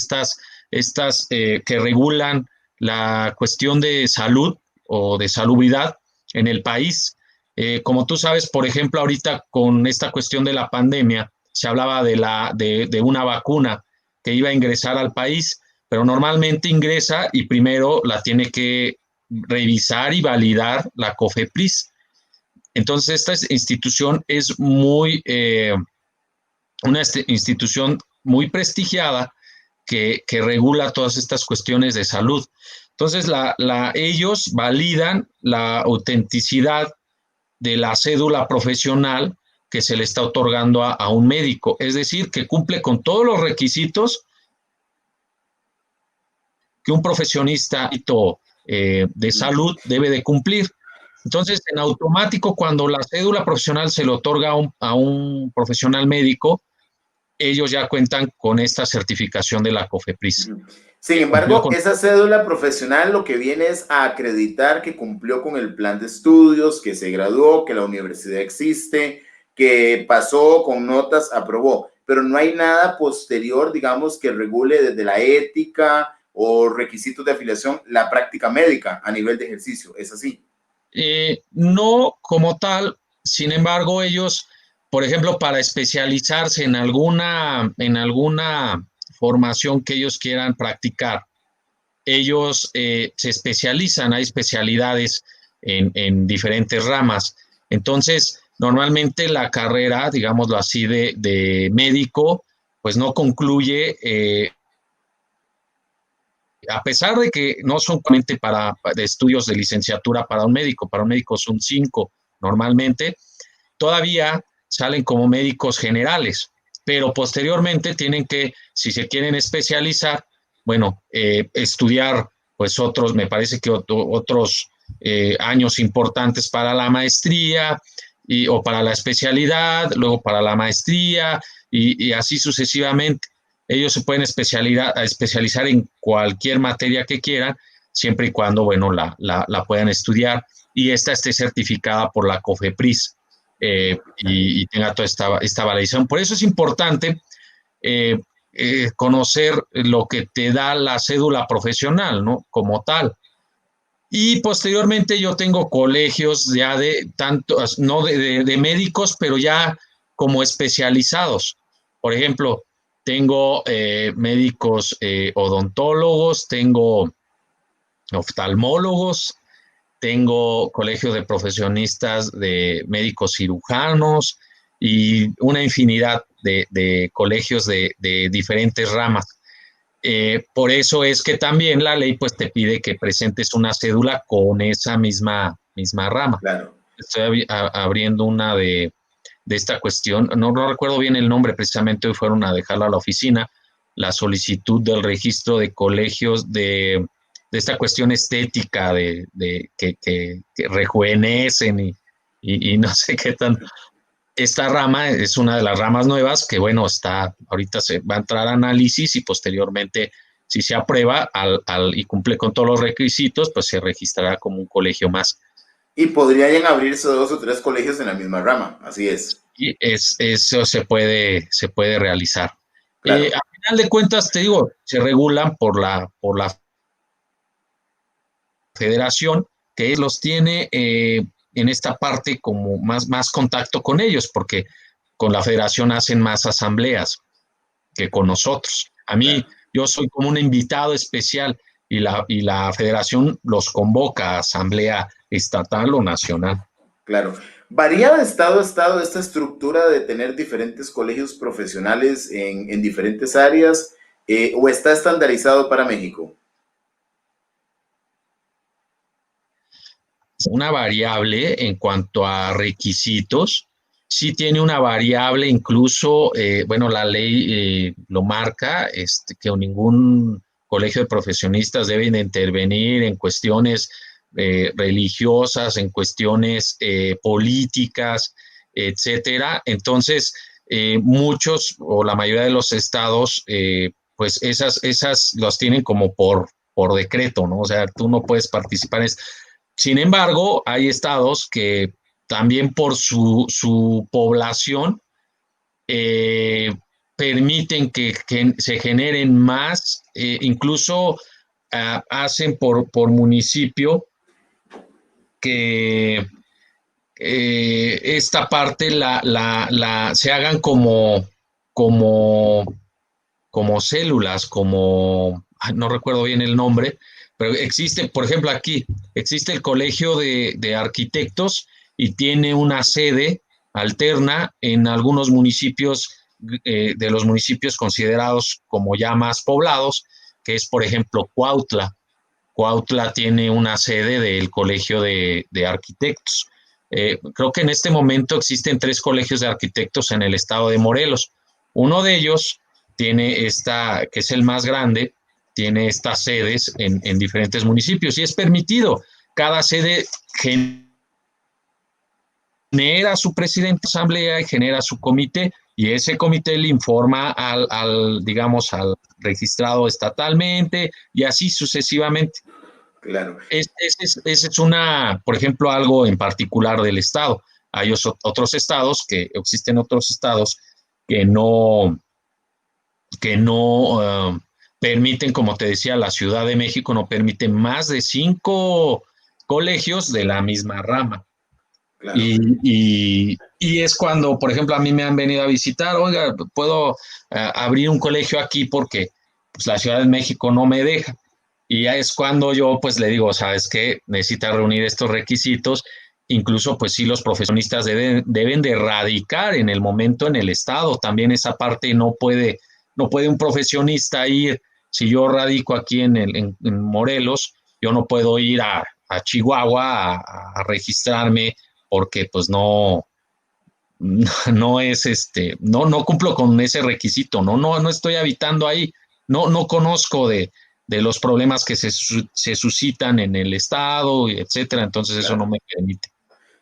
estas que regulan la cuestión de salud o de salubridad en el país. Como tú sabes, por ejemplo, ahorita con esta cuestión de la pandemia, se hablaba de una vacuna que iba a ingresar al país, pero normalmente ingresa y primero la tiene que revisar y validar la COFEPRIS. Entonces, esta institución es una institución muy prestigiada que regula todas estas cuestiones de salud. Entonces, ellos validan la autenticidad de la cédula profesional que se le está otorgando a un médico, es decir, que cumple con todos los requisitos que un profesionista de salud debe de cumplir. Entonces, en automático, cuando la cédula profesional se le otorga a un profesional médico, ellos ya cuentan con esta certificación de la COFEPRIS. Sin Cumplió embargo, con... esa cédula profesional lo que viene es a acreditar que cumplió con el plan de estudios, que se graduó, que la universidad existe, que pasó con notas, aprobó, pero no hay nada posterior, digamos, que regule desde la ética o requisitos de afiliación la práctica médica a nivel de ejercicio. ¿Es así? No como tal, sin embargo, ellos, por ejemplo, para especializarse en alguna formación que ellos quieran practicar, ellos se especializan, hay especialidades en diferentes ramas. Entonces, normalmente la carrera, digámoslo así, de médico, pues no concluye, a pesar de que no son solamente de estudios de licenciatura para un médico son 5 normalmente, todavía salen como médicos generales, pero posteriormente tienen que, si se quieren especializar, bueno, estudiar pues otros, me parece que otros años importantes para la maestría o para la especialidad, luego para la maestría y así sucesivamente. Ellos se pueden especializar en cualquier materia que quieran, siempre y cuando, bueno, la puedan estudiar y esta esté certificada por la COFEPRIS y tenga toda esta validación. Por eso es importante eh, conocer lo que te da la cédula profesional, ¿no? Como tal. Y posteriormente yo tengo colegios ya de tantos, no de médicos, pero ya como especializados. Por ejemplo, tengo médicos odontólogos, tengo oftalmólogos, tengo colegio de profesionistas de médicos cirujanos y una infinidad de colegios de diferentes ramas. Por eso es que también la ley pues te pide que presentes una cédula con esa misma rama. Claro. Estoy abriendo una de esta cuestión, no recuerdo bien el nombre, precisamente hoy fueron a dejarla a la oficina, la solicitud del registro de colegios de esta cuestión estética que rejuvenecen y no sé qué tan. Esta rama es una de las ramas nuevas que, bueno, ahorita se va a entrar a análisis y posteriormente, si se aprueba y cumple con todos los requisitos, pues se registrará como un colegio más. Y podrían abrirse 2 o 3 colegios en la misma rama, así es. Y eso se puede realizar. Claro, A final de cuentas, te digo, se regulan por la federación, que los tiene en esta parte como más contacto con ellos, porque con la federación hacen más asambleas que con nosotros. A mí, claro, yo soy como un invitado especial y la federación los convoca a asamblea estatal o nacional. claro. ¿Varía de estado a estado esta estructura de tener diferentes colegios profesionales en diferentes áreas o está estandarizado para México? Una variable en cuanto a requisitos, sí tiene una variable, incluso, bueno, la ley lo marca, que ningún colegio de profesionistas deben de intervenir en cuestiones religiosas, en cuestiones políticas, etcétera. Entonces, muchos o la mayoría de los estados, pues esas los tienen como por decreto, ¿no? O sea, tú no puedes participar en. Sin embargo, hay estados que también por su población eh, permiten que se generen más, incluso hacen por municipio que esta parte se hagan como, como células, no recuerdo bien el nombre, pero existe, por ejemplo, aquí existe el Colegio de Arquitectos y tiene una sede alterna en algunos municipios, de los municipios considerados como ya más poblados, que es, por ejemplo, Cuautla. Cuautla tiene una sede del Colegio de Arquitectos. Creo que en este momento existen 3 colegios de arquitectos en el estado de Morelos. Uno de ellos tiene que es el más grande, tiene estas sedes en diferentes municipios y es permitido. Cada sede genera su presidente de asamblea y genera su comité y ese comité le informa digamos, al registrado estatalmente y así sucesivamente. Claro. Ese es por ejemplo, algo en particular del Estado. Hay otros estados, que existen otros estados que no permiten, como te decía, la Ciudad de México no permite más de 5 colegios de la misma rama. Claro. Y es cuando, por ejemplo, a mí me han venido a visitar, oiga, puedo abrir un colegio aquí porque pues, la Ciudad de México no me deja. Y ya es cuando yo pues le digo, sabes qué, necesita reunir estos requisitos, incluso pues sí los profesionistas deben de radicar en el momento en el estado, también esa parte no puede un profesionista ir, si yo radico aquí en Morelos, yo no puedo ir a Chihuahua a registrarme porque pues no es no cumplo con ese requisito, no estoy habitando ahí, no conozco de los problemas que se suscitan en el estado, etcétera, entonces eso no Claro. me permite.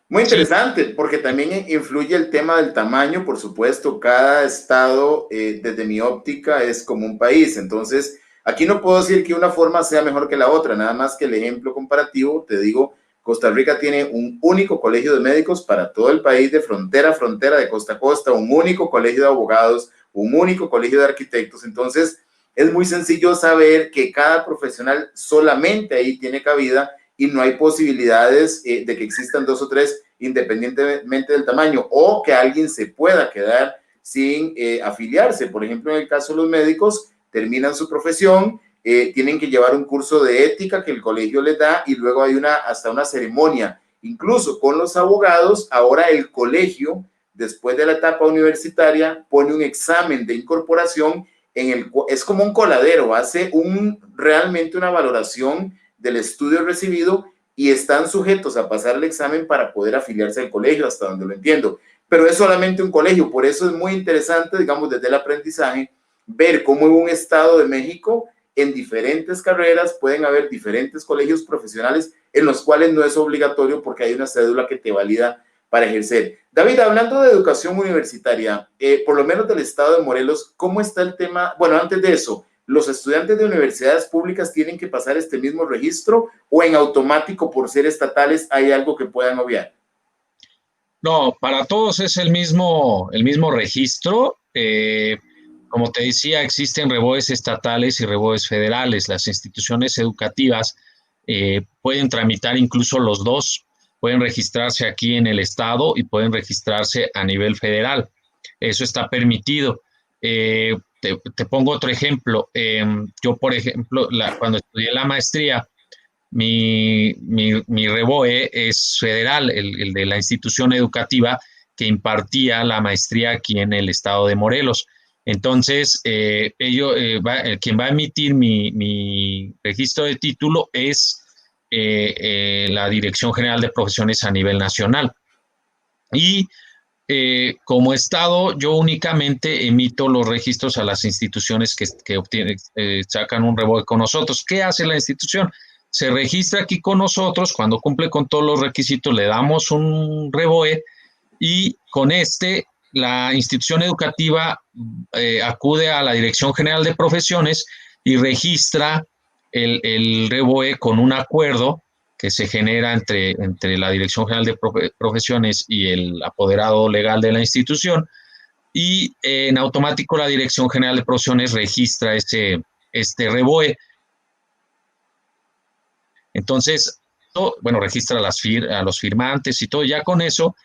Muy Sí, interesante, porque también influye el tema del tamaño, por supuesto, cada estado, desde mi óptica, es como un país. Entonces, aquí no puedo decir que una forma sea mejor que la otra, nada más que el ejemplo comparativo, te digo, Costa Rica tiene un único colegio de médicos para todo el país, de frontera a frontera, de costa a costa, un único colegio de abogados, un único colegio de arquitectos. Entonces, es muy sencillo saber que cada profesional solamente ahí tiene cabida y no hay posibilidades de que existan dos o tres independientemente del tamaño, o que alguien se pueda quedar sin afiliarse. Por ejemplo, en el caso de los médicos, terminan su profesión, tienen que llevar un curso de ética que el colegio les da y luego hay hasta una ceremonia. Incluso con los abogados, ahora el colegio, después de la etapa universitaria, pone un examen de incorporación es como un coladero, hace realmente una valoración del estudio recibido y están sujetos a pasar el examen para poder afiliarse al colegio, hasta donde lo entiendo. Pero es solamente un colegio, por eso es muy interesante, digamos, desde el aprendizaje, ver cómo en un estado de México, en diferentes carreras, pueden haber diferentes colegios profesionales en los cuales no es obligatorio porque hay una cédula que te valida para ejercer. David, hablando de educación universitaria, por lo menos del estado de Morelos, ¿cómo está el tema? Bueno, antes de eso, ¿los estudiantes de universidades públicas tienen que pasar este mismo registro o en automático por ser estatales hay algo que puedan obviar? no, para todos es el mismo registro. Como te decía, existen REBOEs estatales y REBOEs federales. Las instituciones educativas pueden tramitar incluso los dos. Pueden registrarse aquí en el estado y pueden registrarse a nivel federal. Eso está permitido. Te pongo otro ejemplo. Yo, por ejemplo, cuando estudié la maestría, mi REBOE es federal, el de la institución educativa que impartía la maestría aquí en el estado de Morelos. Entonces, quien va a emitir mi registro de título es la Dirección General de Profesiones a nivel nacional. Y como Estado, yo únicamente emito los registros a las instituciones que sacan un REBOE con nosotros. ¿Qué hace la institución? Se registra aquí con nosotros, cuando cumple con todos los requisitos, le damos un REBOE y con la institución educativa acude a la Dirección General de Profesiones y registra el REBOE con un acuerdo que se genera entre la Dirección General de Profesiones y el apoderado legal de la institución, y en automático la Dirección General de Profesiones registra este REBOE. Entonces, bueno, registra a los firmantes y todo, ya con eso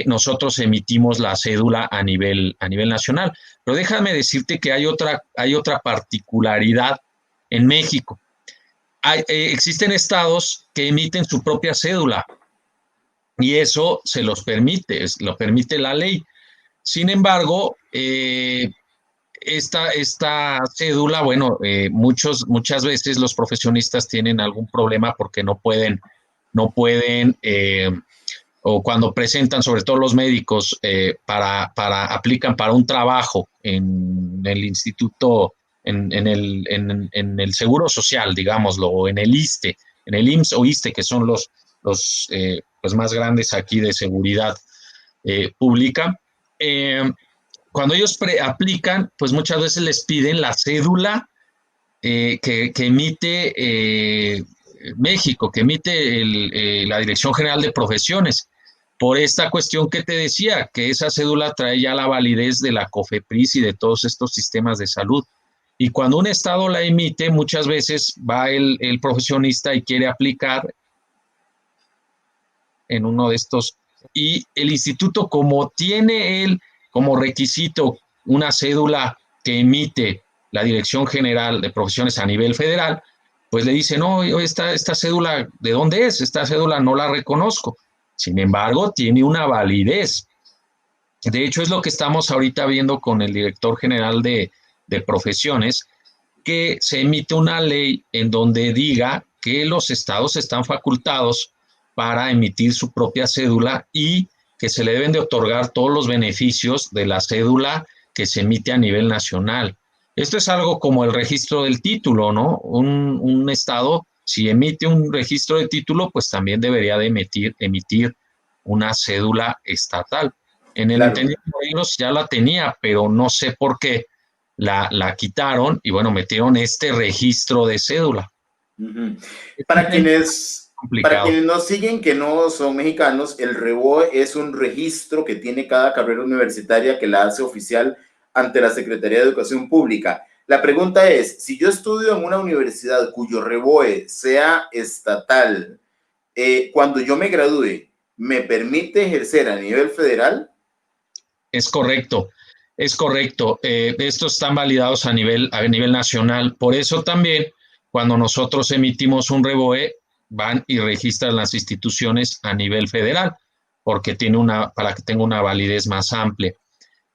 nosotros emitimos la cédula a nivel nacional. Pero déjame decirte que hay otra particularidad en México. Existen estados que emiten su propia cédula y eso se los permite, lo permite la ley. Sin embargo, esta cédula, bueno, muchas veces los profesionistas tienen algún problema porque no pueden, o cuando presentan, sobre todo los médicos, aplican para un trabajo en el instituto, en el Seguro Social, digámoslo, o en el ISSSTE, en el IMSS o ISSSTE, que son los pues más grandes aquí de seguridad pública. Cuando ellos aplican, pues muchas veces les piden la cédula que emite México, que emite la Dirección General de Profesiones. por esta cuestión que te decía, que esa cédula trae ya la validez de la COFEPRIS y de todos estos sistemas de salud. Y cuando un estado la emite, muchas veces va el profesionista y quiere aplicar en uno de estos. Y el instituto, como tiene él como requisito una cédula que emite la Dirección General de Profesiones a nivel federal, pues le dice, no, esta cédula, ¿de dónde es? Esta cédula no la reconozco. Sin embargo, tiene una validez. De hecho, es lo que estamos ahorita viendo con el director general de profesiones, que se emite una ley en donde diga que los estados están facultados para emitir su propia cédula y que se le deben de otorgar todos los beneficios de la cédula que se emite a nivel nacional. Esto es algo como el registro del título, ¿no? Un estado, si emite un registro de título, pues también debería de emitir una cédula estatal. En el Claro. entendido de Morelos ya la tenía, pero no sé por qué la quitaron y bueno, metieron este registro de cédula. Ujú. Es un Para tema quienes, para complicado. quienes nos siguen que no son mexicanos, el REBOE es un registro que tiene cada carrera universitaria que la hace oficial ante la Secretaría de Educación Pública. La pregunta es, si yo estudio en una universidad cuyo REBOE sea estatal, cuando yo me gradúe, ¿me permite ejercer a nivel federal? Es correcto, es correcto. Estos están validados a nivel nacional. Por eso también, cuando nosotros emitimos un REBOE, van y registran las instituciones a nivel federal, porque para que tenga una validez más amplia.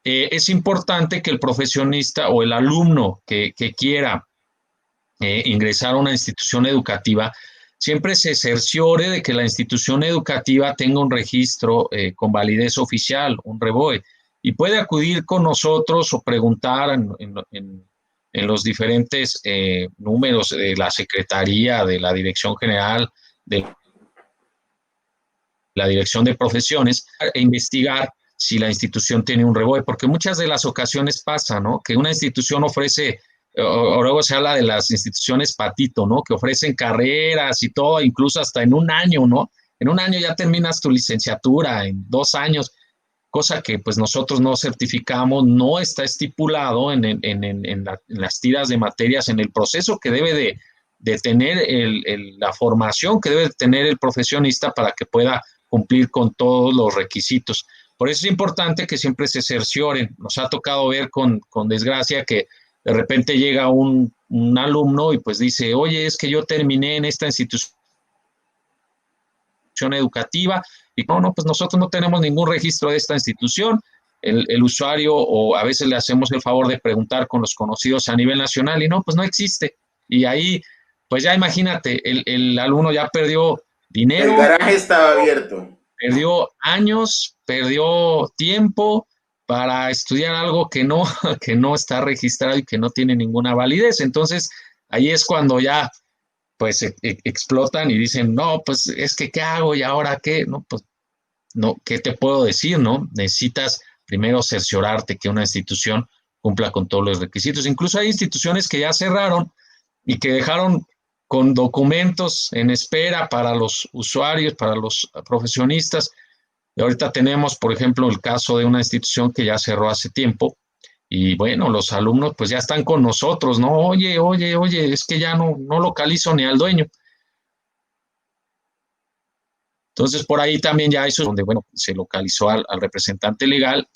Es importante que el profesionista o el alumno que quiera ingresar a una institución educativa, siempre se cerciore de que la institución educativa tenga un registro con validez oficial, un REBOE, y puede acudir con nosotros o preguntar en los diferentes números de la Secretaría, de la Dirección General, de la Dirección de Profesiones, e investigar si la institución tiene un REBOE, porque muchas de las ocasiones pasa, ¿no? Que una institución ofrece, o luego se habla de las instituciones patito, ¿no? Que ofrecen carreras y todo, incluso hasta en un año, ¿no? En un año ya terminas tu licenciatura, en 2 años, cosa que pues nosotros no certificamos, no está estipulado en las tiras de materias, en el proceso que debe de tener la formación que debe tener el profesionista para que pueda cumplir con todos los requisitos. Por eso es importante que siempre se cercioren. Nos ha tocado ver con desgracia que de repente llega un alumno y pues dice, oye, es que yo terminé en esta institución educativa y no, pues nosotros no tenemos ningún registro de esta institución. El usuario o a veces le hacemos el favor de preguntar con los conocidos a nivel nacional y no, pues no existe. Y ahí, pues ya imagínate, el alumno ya perdió El dinero, garaje estaba abierto. perdió años, perdió tiempo para estudiar algo que no está registrado y que no tiene ninguna validez. Entonces, ahí es cuando ya pues explotan y dicen, no, pues es que ¿qué hago? ¿Y ahora qué? No, pues no, ¿qué te puedo decir? No, necesitas primero cerciorarte que una institución cumpla con todos los requisitos. Incluso hay instituciones que ya cerraron y que dejaron con documentos en espera para los usuarios, para los profesionistas. Y ahorita tenemos, por ejemplo, el caso de una institución que ya cerró hace tiempo y bueno, los alumnos pues ya están con nosotros, ¿no? Oye, es que ya no localizo ni al dueño. Entonces, por ahí también ya eso es donde, bueno, se localizó al representante legal,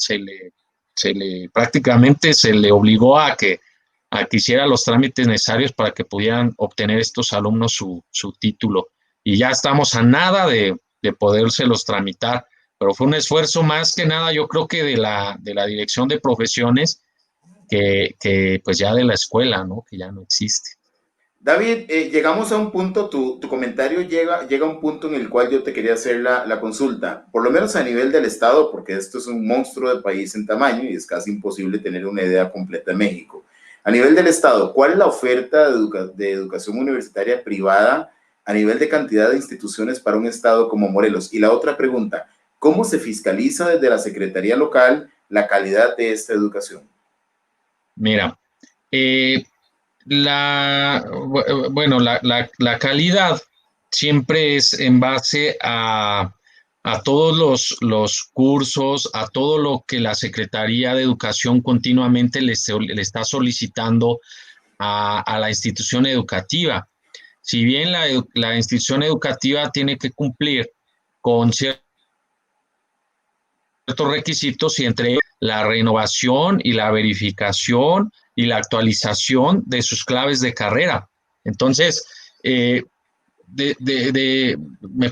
prácticamente se le obligó a que hiciera los trámites necesarios para que pudieran obtener estos alumnos su título. Y ya estamos a nada de podérselos tramitar, pero fue un esfuerzo más que nada, yo creo que de la dirección de profesiones, que pues ya de la escuela, ¿no? Que ya no existe. David, llegamos a un punto, tu comentario llega a un punto en el cual yo te quería hacer la consulta, por lo menos a nivel del Estado, porque esto es un monstruo de país en tamaño y es casi imposible tener una idea completa de México. A nivel del Estado, ¿cuál es la oferta de educación universitaria privada a nivel de cantidad de instituciones para un Estado como Morelos? Y la otra pregunta, ¿cómo se fiscaliza desde la Secretaría local la calidad de esta educación? Mira, eh, bueno, la calidad siempre es en base a todos los cursos, a todo lo que la Secretaría de Educación continuamente le está solicitando a la institución educativa. Si bien la institución educativa tiene que cumplir con ciertos requisitos y entre ellos la renovación y la verificación y la actualización de sus claves de carrera. Entonces, me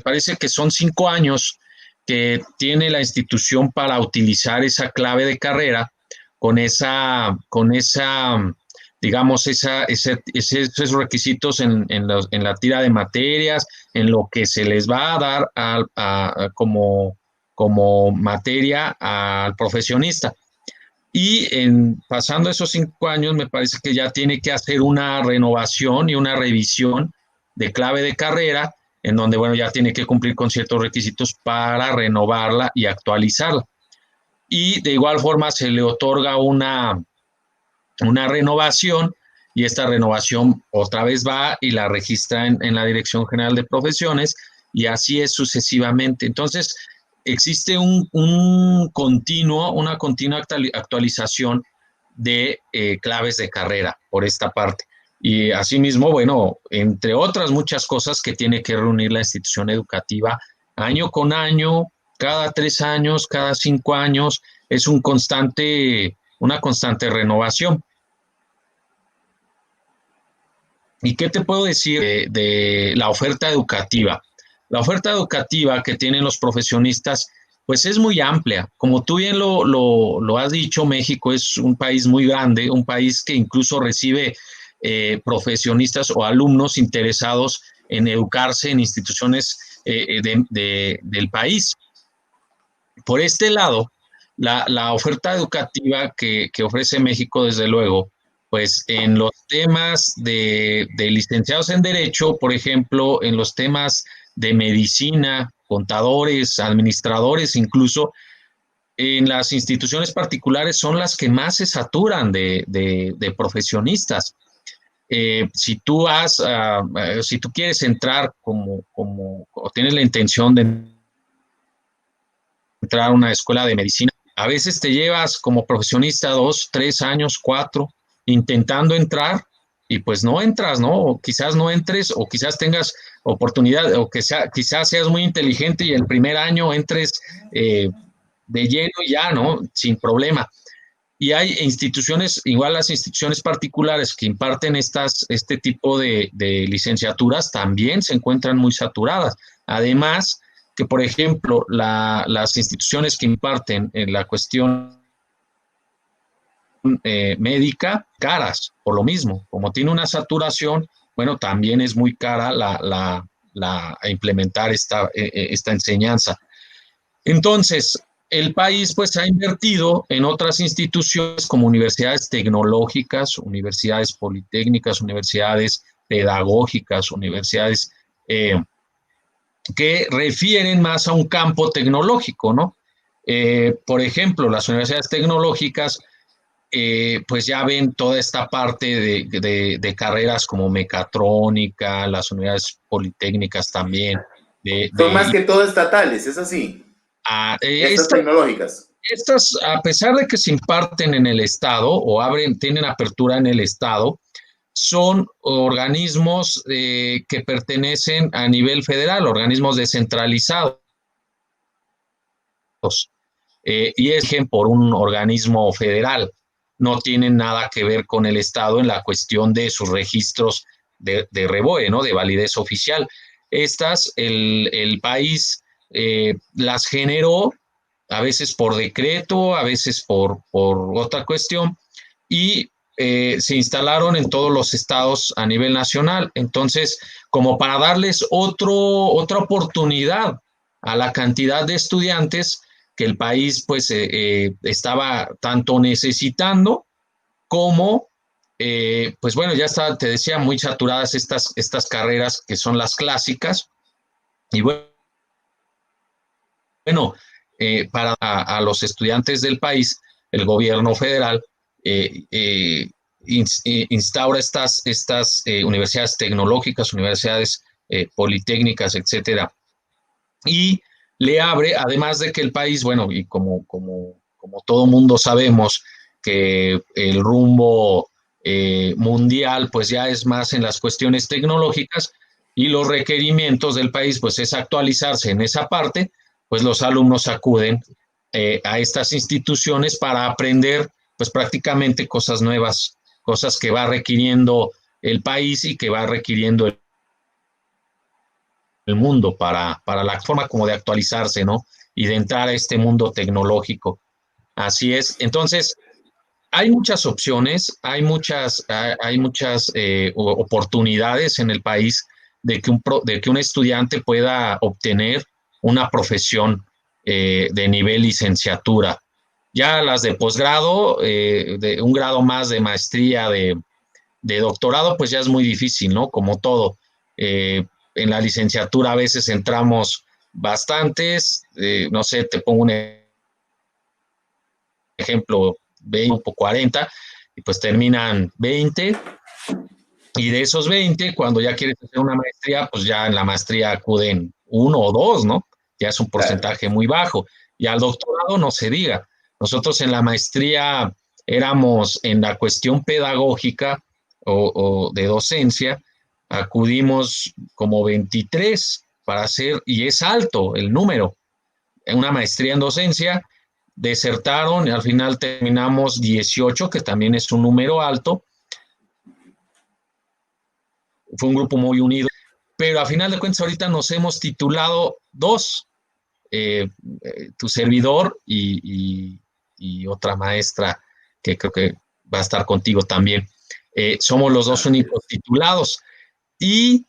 parece que son 5 años que tiene la institución para utilizar esa clave de carrera con esa digamos, esos requisitos en la tira de materias, en lo que se les va a dar como materia al profesionista. Y pasando esos 5 años, me parece que ya tiene que hacer una renovación y una revisión de clave de carrera, en donde, bueno, ya tiene que cumplir con ciertos requisitos para renovarla y actualizarla. Y de igual forma se le otorga una renovación y esta renovación otra vez va y la registra en la Dirección General de Profesiones y así es sucesivamente. Entonces, existe una continua actualización de claves de carrera por esta parte. Y asimismo, bueno, entre otras muchas cosas que tiene que reunir la institución educativa año con año, cada 3 años, cada 5 años, es una constante renovación. ¿Y qué te puedo decir de la oferta educativa? La oferta educativa que tienen los profesionistas, pues es muy amplia. Como tú bien lo has dicho, México es un país muy grande, un país que incluso recibe profesionistas o alumnos interesados en educarse en instituciones del país. Por este lado, la oferta educativa que ofrece México, desde luego, pues en los temas de licenciados en Derecho, por ejemplo, en los temas de medicina, contadores, administradores, incluso en las instituciones particulares son las que más se saturan de profesionistas. Si tú quieres entrar o tienes la intención de entrar a una escuela de medicina, a veces te llevas como profesionista 2, 3 años, 4, intentando entrar y pues no entras, ¿no? O quizás no entres o quizás tengas oportunidad o quizás seas muy inteligente y el primer año entres de lleno y ya, ¿no? Sin problema. Y hay instituciones, igual las instituciones particulares que imparten este tipo de licenciaturas también se encuentran muy saturadas. Además, que por ejemplo, las instituciones que imparten en la cuestión médica, caras, por lo mismo, como tiene una saturación, bueno, también es muy cara implementar esta enseñanza. Entonces, el país pues ha invertido en otras instituciones como universidades tecnológicas, universidades politécnicas, universidades pedagógicas, universidades que refieren más a un campo tecnológico, ¿no? Por ejemplo, las universidades tecnológicas pues ya ven toda esta parte de carreras como mecatrónica, las unidades politécnicas también, Son más que todo estatales, es así. Estas esta, tecnológicas. Estas, a pesar de que se imparten en el Estado o tienen apertura en el Estado, son organismos que pertenecen a nivel federal, organismos descentralizados, y es por un organismo federal. No tienen nada que ver con el Estado en la cuestión de sus registros de REBOE, ¿no? De validez oficial. Estas, el país las generó a veces por decreto, a veces por otra cuestión, y se instalaron en todos los estados a nivel nacional. Entonces, como para darles otra oportunidad a la cantidad de estudiantes que el país pues estaba tanto necesitando como, pues bueno, ya está, te decía, muy saturadas estas carreras que son las clásicas. Y bueno, para los estudiantes del país, el gobierno federal instaura estas universidades tecnológicas, universidades politécnicas, etcétera. Y le abre, además de que el país, bueno, y como todo mundo sabemos, que el rumbo mundial pues ya es más en las cuestiones tecnológicas y los requerimientos del país pues es actualizarse en esa parte, pues los alumnos acuden a estas instituciones para aprender pues prácticamente cosas nuevas, cosas que va requiriendo el país y que va requiriendo el mundo para la forma como de actualizarse, ¿no? Y de entrar a este mundo tecnológico. Así es. Entonces, hay muchas opciones, hay muchas oportunidades en el país de que un estudiante pueda obtener una profesión de nivel licenciatura. Ya las de posgrado, de un grado más de maestría, de doctorado, pues ya es muy difícil, ¿no? Como todo. En la licenciatura a veces entramos bastantes, no sé, te pongo un ejemplo, 20 o 40, y pues terminan 20, y de esos 20, cuando ya quieres hacer una maestría, pues ya en la maestría acuden uno o dos, ¿no? Ya es un Claro. porcentaje muy bajo. Y al doctorado no se diga. Nosotros en la maestría éramos en la cuestión pedagógica o de docencia, acudimos como 23 para hacer, y es alto el número, en una maestría en docencia, desertaron y al final terminamos 18, que también es un número alto. Fue un grupo muy unido, pero a final de cuentas ahorita nos hemos titulado dos, tu servidor y otra maestra que creo que va a estar contigo también. Somos los dos Así únicos es. titulados y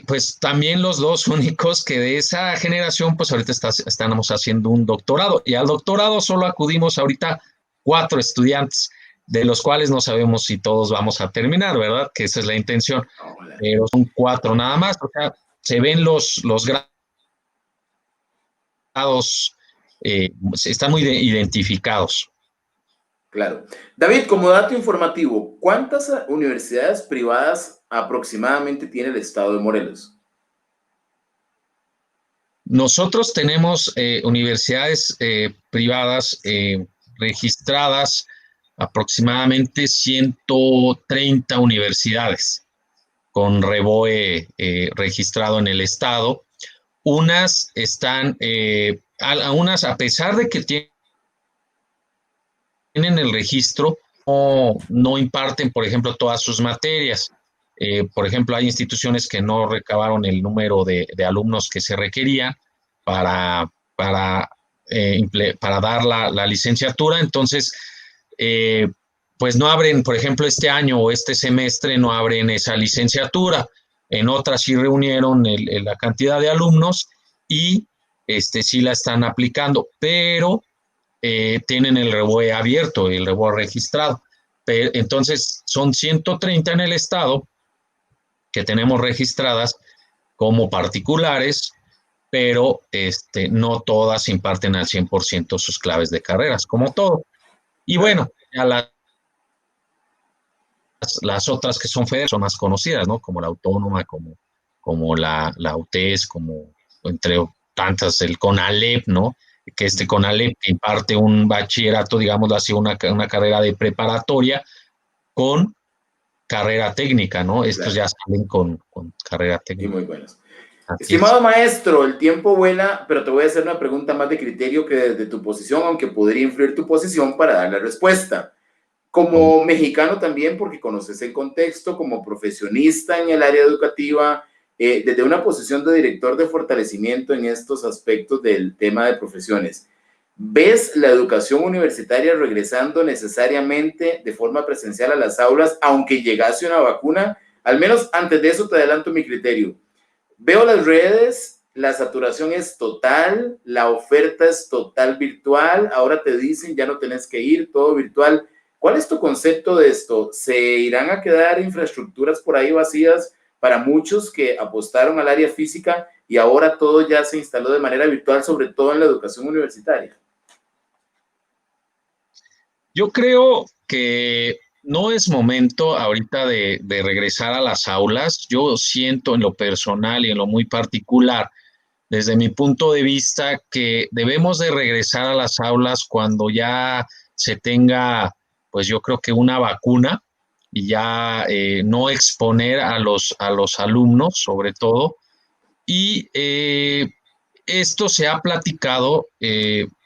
pues también los dos únicos que de esa generación, pues ahorita estamos haciendo un doctorado y al doctorado solo acudimos ahorita 4 estudiantes, de los cuales no sabemos si todos vamos a terminar, ¿verdad? Que esa es la intención, Hola. pero son 4 nada más, o sea, se ven los grados, están muy identificados. Claro. David, como dato informativo, ¿cuántas universidades privadas aproximadamente tiene el estado de Morelos? Nosotros tenemos universidades privadas registradas, aproximadamente 130 universidades con REBOE registrado en el estado. Unas están, unas a pesar de que tienen el registro, no imparten, por ejemplo, todas sus materias. Por ejemplo, hay instituciones que no recabaron el número de alumnos que se requería para, para, para dar la licenciatura. Entonces, eh, pues no abren, por ejemplo, este año o este semestre no abren esa licenciatura. En otras sí reunieron la cantidad de alumnos y sí la están aplicando, pero tienen el REBOE abierto, el REBOE registrado. Entonces, son 130 en el estado que tenemos registradas como particulares, pero no todas imparten al 100% sus claves de carreras, como todo. Y Claro. bueno, ya las otras que son federales son más conocidas, ¿no? Como la Autónoma, como la UTES, como entre tantas, el CONALEP, ¿no? Que CONALEP imparte un bachillerato, digamos así, una carrera de preparatoria con carrera técnica, ¿no? Estos Claro. ya salen con carrera Y técnica. muy buenos. Así es. Estimado maestro, el tiempo vuela, pero te voy a hacer una pregunta más de criterio que desde tu posición, aunque podría influir tu posición para dar la respuesta. Como mexicano también, porque conoces el contexto, como profesionista en el área educativa, desde una posición de director de fortalecimiento en estos aspectos del tema de profesiones, ¿ves la educación universitaria regresando necesariamente de forma presencial a las aulas, aunque llegase una vacuna? Al menos antes de eso te adelanto mi criterio. Veo las redes, la saturación es total, la oferta es total virtual, ahora te dicen ya no tenés que ir, todo virtual. ¿Cuál es tu concepto de esto? ¿Se irán a quedar infraestructuras por ahí vacías para muchos que apostaron al área física y ahora todo ya se instaló de manera virtual, sobre todo en la educación universitaria? Yo creo que no es momento ahorita de regresar a las aulas. Yo siento en lo personal y en lo muy particular desde mi punto de vista, que debemos de regresar a las aulas cuando ya se tenga, pues yo creo que una vacuna y ya no exponer a los alumnos, sobre todo. Y esto se ha platicado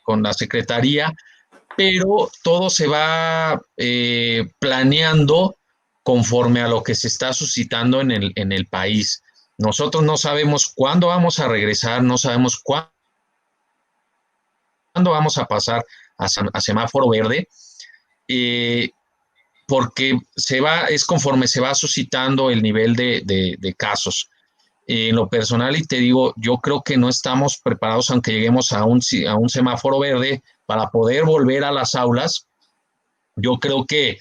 con la Secretaría, pero todo se va planeando conforme a lo que se está suscitando en el país. Nosotros no sabemos cuándo vamos a regresar, no sabemos cuándo vamos a pasar a semáforo verde, eh, porque es conforme se va suscitando el nivel de casos. En lo personal, y te digo, yo creo que no estamos preparados, aunque lleguemos a un semáforo verde, para poder volver a las aulas. Yo creo que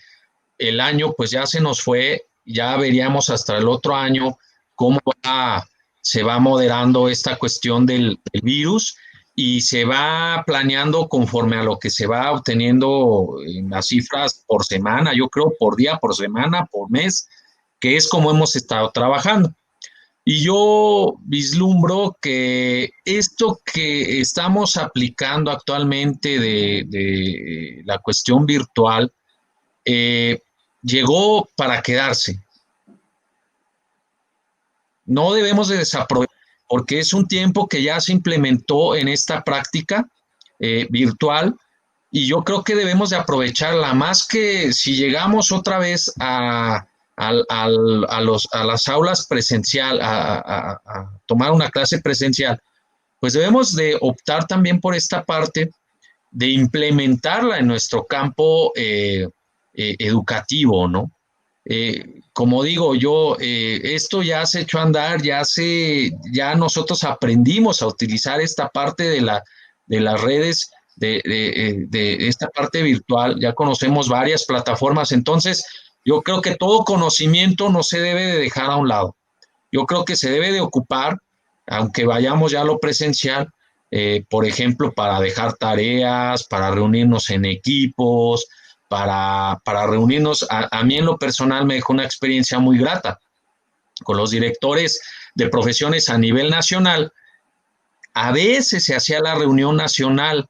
el año pues ya se nos fue, ya veríamos hasta el otro año cómo se va moderando esta cuestión del virus y se va planeando conforme a lo que se va obteniendo en las cifras por semana, yo creo por día, por semana, por mes, que es como hemos estado trabajando. Y yo vislumbro que esto que estamos aplicando actualmente de la cuestión virtual, eh, llegó para quedarse. No debemos de desaprovechar, porque es un tiempo que ya se implementó en esta práctica virtual, y yo creo que debemos de aprovecharla, más que si llegamos otra vez a las aulas presencial, a tomar una clase presencial, pues debemos de optar también por esta parte de implementarla en nuestro campo educativo, ¿no? Como digo yo, esto ya se echó a andar, ya nosotros aprendimos a utilizar esta parte de las redes, de esta parte virtual, ya conocemos varias plataformas, entonces yo creo que todo conocimiento no se debe de dejar a un lado. Yo creo que se debe de ocupar, aunque vayamos ya a lo presencial, por ejemplo, para dejar tareas, para reunirnos en equipos, para reunirnos. A mí en lo personal me dejó una experiencia muy grata con los directores de profesiones a nivel nacional. A veces se hacía la reunión nacional,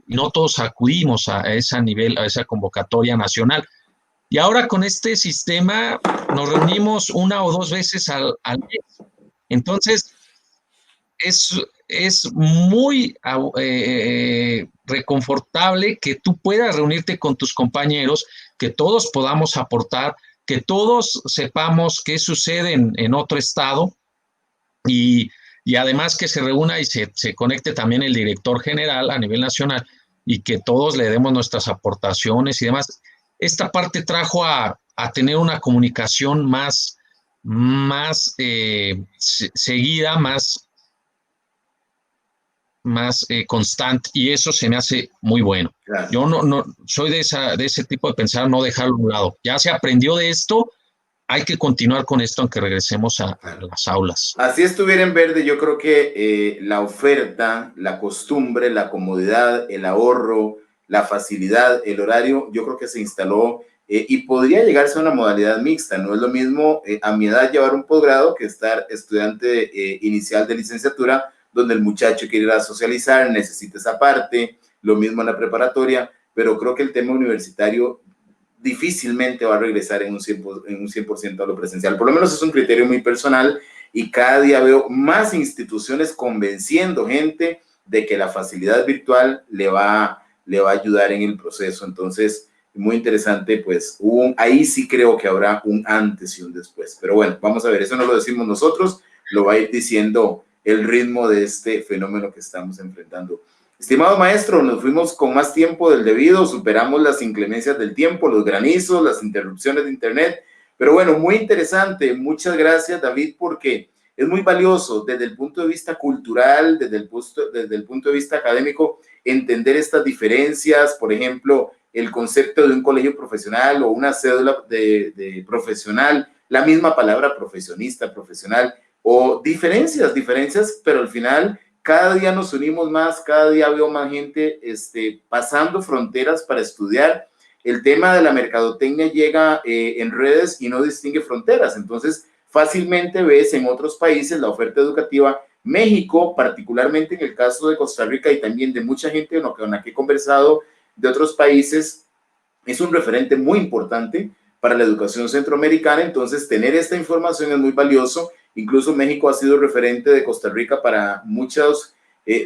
no todos acudimos a ese nivel, a esa convocatoria nacional. Y ahora con este sistema nos reunimos una o dos veces al mes. Entonces, es muy reconfortable que tú puedas reunirte con tus compañeros, que todos podamos aportar, que todos sepamos qué sucede en otro estado y, y, además que se reúna y se conecte también el director general a nivel nacional y que todos le demos nuestras aportaciones y demás. Esta parte trajo a tener una comunicación más seguida, más constante, y eso se me hace muy bueno. Claro. Yo no soy de ese tipo de pensar, no dejarlo a un lado. Ya se aprendió de esto, hay que continuar con esto aunque regresemos a las aulas. Así estuviera en verde, yo creo que la oferta, la costumbre, la comodidad, el ahorro, la facilidad, el horario, yo creo que se instaló y podría llegarse a una modalidad mixta. No es lo mismo a mi edad llevar un posgrado que estar estudiante inicial de licenciatura, donde el muchacho quiere ir a socializar, necesita esa parte, lo mismo en la preparatoria, pero creo que el tema universitario difícilmente va a regresar en un 100% a lo presencial. Por lo menos es un criterio muy personal y cada día veo más instituciones convenciendo gente de que la facilidad virtual le va a ayudar en el proceso. Entonces, muy interesante, pues ahí sí creo que habrá un antes y un después. Pero bueno, vamos a ver, eso no lo decimos nosotros, lo va a ir diciendo el ritmo de este fenómeno que estamos enfrentando. Estimado maestro, nos fuimos con más tiempo del debido, superamos las inclemencias del tiempo, los granizos, las interrupciones de internet, pero bueno, muy interesante. Muchas gracias, David, porque es muy valioso desde el punto de vista cultural, desde el punto de vista académico, entender estas diferencias, por ejemplo, el concepto de un colegio profesional o una cédula de profesional, la misma palabra profesionista, profesional, o diferencias, pero al final cada día nos unimos más, cada día veo más gente pasando fronteras para estudiar. El tema de la mercadotecnia llega en redes y no distingue fronteras. Entonces, fácilmente ves en otros países la oferta educativa. México, particularmente en el caso de Costa Rica y también de mucha gente con la que he conversado de otros países, es un referente muy importante para la educación centroamericana. Entonces, tener esta información es muy valioso. Incluso México ha sido referente de Costa Rica para muchos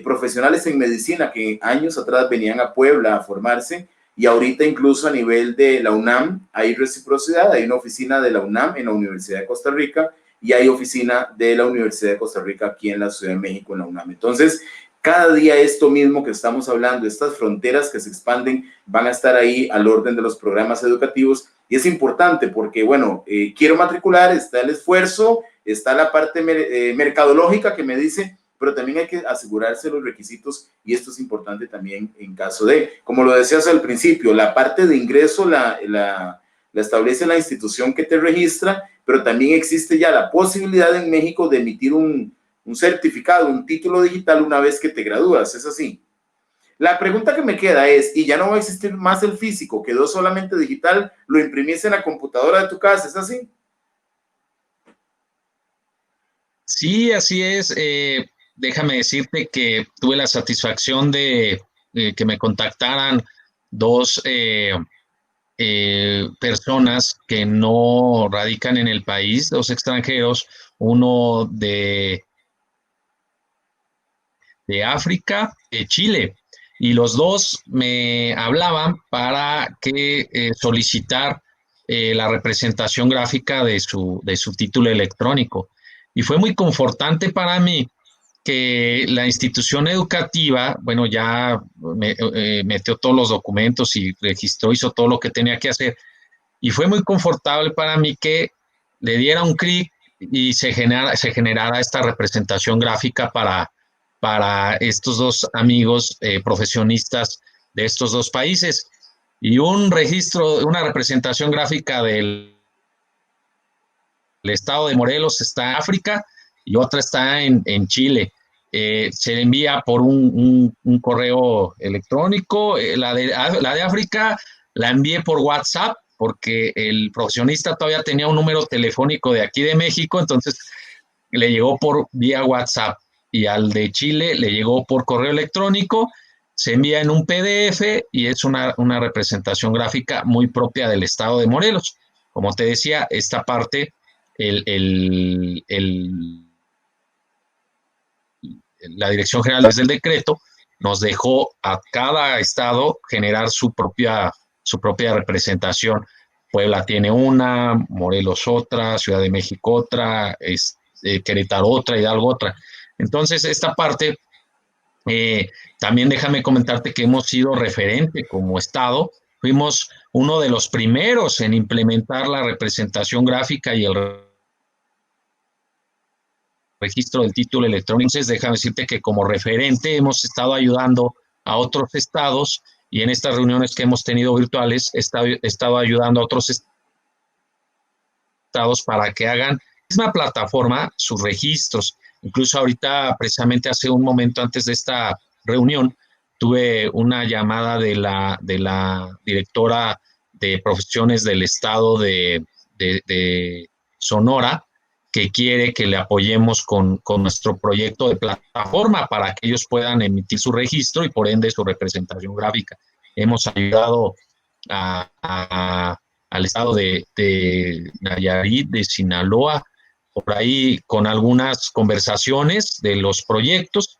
profesionales en medicina que años atrás venían a Puebla a formarse, y ahorita incluso a nivel de la UNAM hay reciprocidad. Hay una oficina de la UNAM en la Universidad de Costa Rica y hay oficina de la Universidad de Costa Rica aquí en la Ciudad de México, en la UNAM. Entonces, cada día esto mismo que estamos hablando, estas fronteras que se expanden, van a estar ahí al orden de los programas educativos, y es importante porque, bueno, quiero matricular, está el esfuerzo, está la parte mercadológica que me dice, pero también hay que asegurarse los requisitos, y esto es importante también en caso de, como lo decías al principio, la parte de ingreso la establece la institución que te registra, pero también existe ya la posibilidad en México de emitir un certificado, un título digital una vez que te gradúas. ¿Es así? La pregunta que me queda es, ¿y ya no va a existir más el físico? ¿Quedó solamente digital? ¿Lo imprimís en la computadora de tu casa? ¿Es así? Sí, así es. Déjame decirte que tuve la satisfacción de que me contactaran dos personas que no radican en el país, dos extranjeros, uno de África, de Chile, y los dos me hablaban para que solicitar la representación gráfica de su título electrónico. Y fue muy confortante para mí que la institución educativa, bueno, ya metió todos los documentos y registró, hizo todo lo que tenía que hacer. Y fue muy confortable para mí que le diera un clic y se generara esta representación gráfica para estos dos amigos profesionistas de estos dos países. Y un registro, una representación gráfica del estado de Morelos está en África y otra está en Chile. Se envía por un correo electrónico. La de África la envié por WhatsApp porque el profesionista todavía tenía un número telefónico de aquí de México, entonces le llegó por vía WhatsApp, y al de Chile le llegó por correo electrónico. Se envía en un PDF y es una representación gráfica muy propia del estado de Morelos. Como te decía, esta parte, el, el, el, la Dirección General desde el decreto nos dejó a cada estado generar su propia representación. Puebla tiene una, Morelos otra, Ciudad de México otra, Querétaro otra, Hidalgo otra. Entonces, esta parte, también déjame comentarte que hemos sido referente como Estado. Fuimos uno de los primeros en implementar la representación gráfica y el registro del título electrónico. Entonces, déjame decirte que como referente hemos estado ayudando a otros estados, y en estas reuniones que hemos tenido virtuales he estado ayudando a otros estados para que hagan misma plataforma sus registros. Incluso ahorita, precisamente hace un momento antes de esta reunión, tuve una llamada de la directora de profesiones del estado de Sonora, que quiere que le apoyemos con nuestro proyecto de plataforma para que ellos puedan emitir su registro y por ende su representación gráfica. Hemos ayudado al estado de Nayarit, de Sinaloa, por ahí con algunas conversaciones de los proyectos.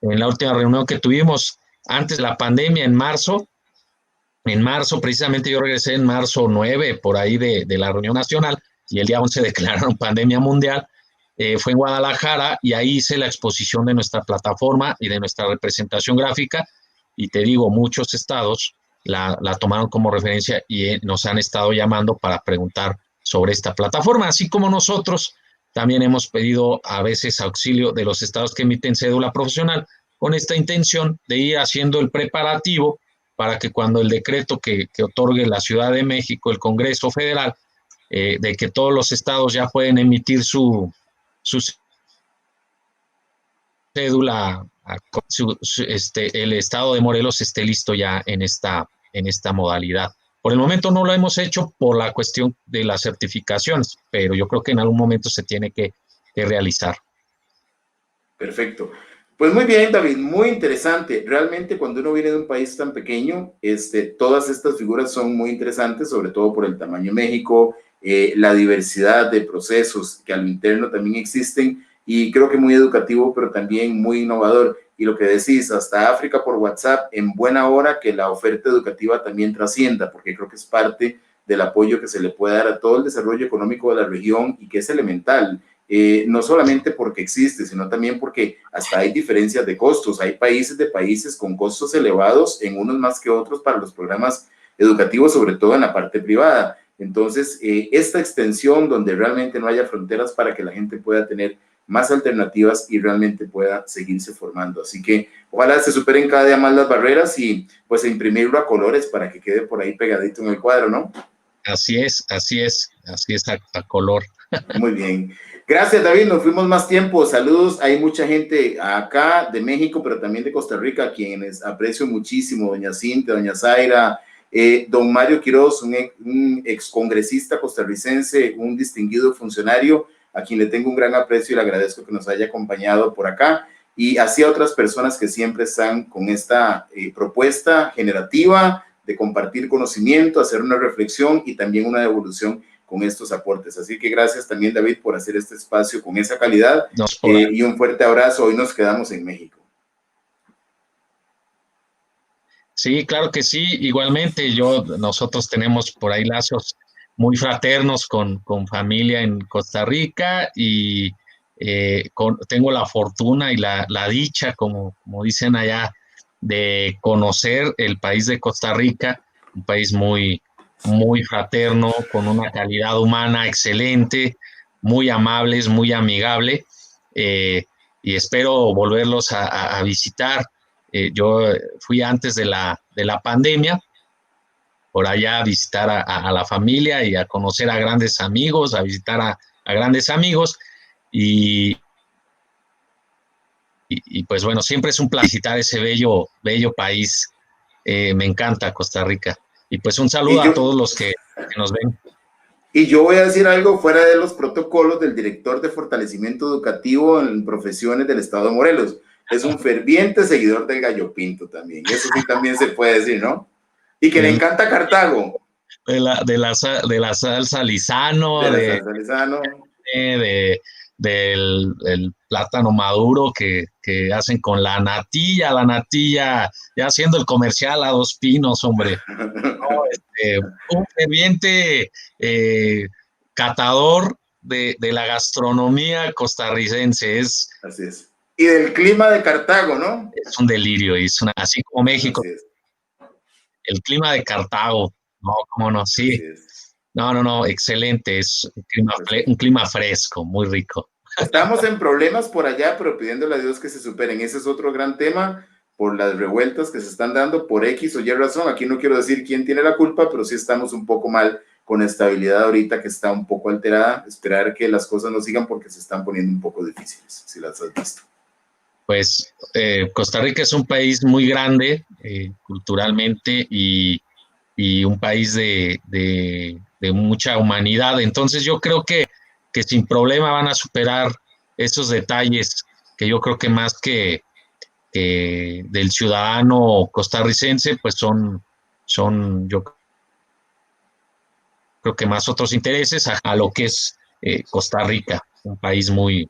En la última reunión que tuvimos antes de la pandemia, en marzo precisamente yo regresé en marzo 9, por ahí de la reunión nacional, y el día 11 declararon pandemia mundial. Fue en Guadalajara y ahí hice la exposición de nuestra plataforma y de nuestra representación gráfica, y te digo, muchos estados la tomaron como referencia y nos han estado llamando para preguntar sobre esta plataforma, así como nosotros también hemos pedido a veces auxilio de los estados que emiten cédula profesional, con esta intención de ir haciendo el preparativo para que cuando el decreto que otorgue la Ciudad de México, el Congreso Federal, de que todos los estados ya pueden emitir su cédula, el estado de Morelos esté listo ya en esta modalidad. Por el momento no lo hemos hecho por la cuestión de las certificaciones, pero yo creo que en algún momento se tiene que realizar. Perfecto. Pues muy bien, David, muy interesante. Realmente cuando uno viene de un país tan pequeño, todas estas figuras son muy interesantes, sobre todo por el tamaño de México, la diversidad de procesos que a lo interno también existen y creo que muy educativo, pero también muy innovador. Y lo que decís, hasta África por WhatsApp, en buena hora que la oferta educativa también trascienda, porque creo que es parte del apoyo que se le puede dar a todo el desarrollo económico de la región y que es elemental. No solamente porque existe, sino también porque hasta hay diferencias de costos. Hay países con costos elevados, en unos más que otros para los programas educativos, sobre todo en la parte privada. Entonces, esta extensión donde realmente no haya fronteras para que la gente pueda tener más alternativas y realmente pueda seguirse formando. Así que ojalá se superen cada día más las barreras y pues imprimirlo a colores para que quede por ahí pegadito en el cuadro, ¿no? Así es a color. Muy bien. Gracias, David. Nos fuimos más tiempo. Saludos. Hay mucha gente acá de México, pero también de Costa Rica, a quienes aprecio muchísimo. Doña Cintia, doña Zaira, don Mario Quiroz, un excongresista costarricense, un distinguido funcionario, a quien le tengo un gran aprecio y le agradezco que nos haya acompañado por acá. Y así a otras personas que siempre están con esta propuesta generativa de compartir conocimiento, hacer una reflexión y también una devolución con estos aportes. Así que gracias también, David, por hacer este espacio con esa calidad y un fuerte abrazo. Hoy nos quedamos en México. Sí, claro que sí. Igualmente, nosotros tenemos por ahí lazos muy fraternos con familia en Costa Rica y tengo la fortuna y la dicha, como dicen allá, de conocer el país de Costa Rica, un país muy fraterno, con una calidad humana excelente, muy amables, muy amigable, y espero volverlos a visitar. Yo fui antes de la pandemia por allá a visitar a la familia y a conocer a grandes amigos, a visitar a grandes amigos y, y pues bueno, siempre es un placer visitar ese bello país. Me encanta Costa Rica. Y pues un saludo a todos los que nos ven. Y yo voy a decir algo fuera de los protocolos del director de fortalecimiento educativo en profesiones del estado de Morelos. Es un ferviente seguidor del Gallo Pinto también. Eso sí también se puede decir, ¿no? Y que le encanta Cartago. De la salsa Lizano, de la salsa Lizano. Del plátano maduro que hacen con la natilla, ya haciendo el comercial a Dos Pinos, hombre. No, un ferviente catador de la gastronomía costarricense. Así es. Y del clima de Cartago, ¿no? Es un delirio, así como México. Así es. El clima de Cartago, no, cómo no, sí. No, excelente, es un clima fresco, muy rico. Estamos en problemas por allá, pero pidiéndole a Dios que se superen. Ese es otro gran tema por las revueltas que se están dando por X o Y razón. Aquí no quiero decir quién tiene la culpa, pero sí estamos un poco mal con la estabilidad ahorita que está un poco alterada. Esperar que las cosas no sigan porque se están poniendo un poco difíciles, si las has visto. Pues Costa Rica es un país muy grande culturalmente y un país de mucha humanidad. Entonces yo creo que sin problema van a superar esos detalles que yo creo que más que del ciudadano costarricense, pues son yo creo que más otros intereses a lo que es Costa Rica, un país muy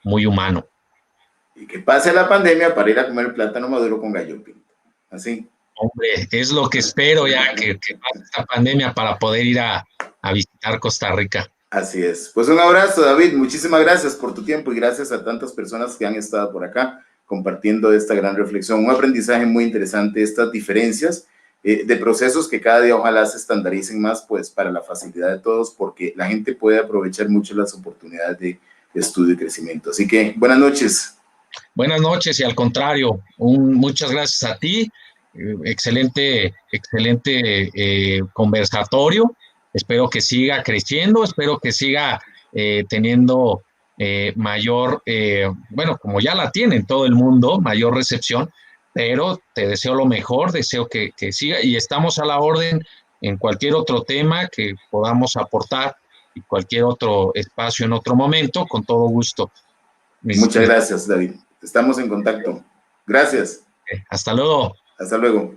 humano. Y que pase la pandemia para ir a comer plátano maduro con Gallo Pinto. Así. Hombre, es lo que espero ya que pase esta pandemia para poder ir a visitar Costa Rica. Así es. Pues un abrazo, David. Muchísimas gracias por tu tiempo y gracias a tantas personas que han estado por acá compartiendo esta gran reflexión. Un aprendizaje muy interesante, estas diferencias de procesos que cada día ojalá se estandaricen más, pues para la facilidad de todos, porque la gente puede aprovechar mucho las oportunidades de estudio y crecimiento. Así que buenas noches. Buenas noches y al contrario, muchas gracias a ti. Excelente conversatorio. Espero que siga creciendo, espero que siga teniendo mayor, bueno, como ya la tiene en todo el mundo, mayor recepción, pero te deseo lo mejor, deseo que siga y estamos a la orden en cualquier otro tema que podamos aportar y cualquier otro espacio en otro momento, con todo gusto. Muchas gracias, David. Estamos en contacto. Gracias. Hasta luego. Hasta luego.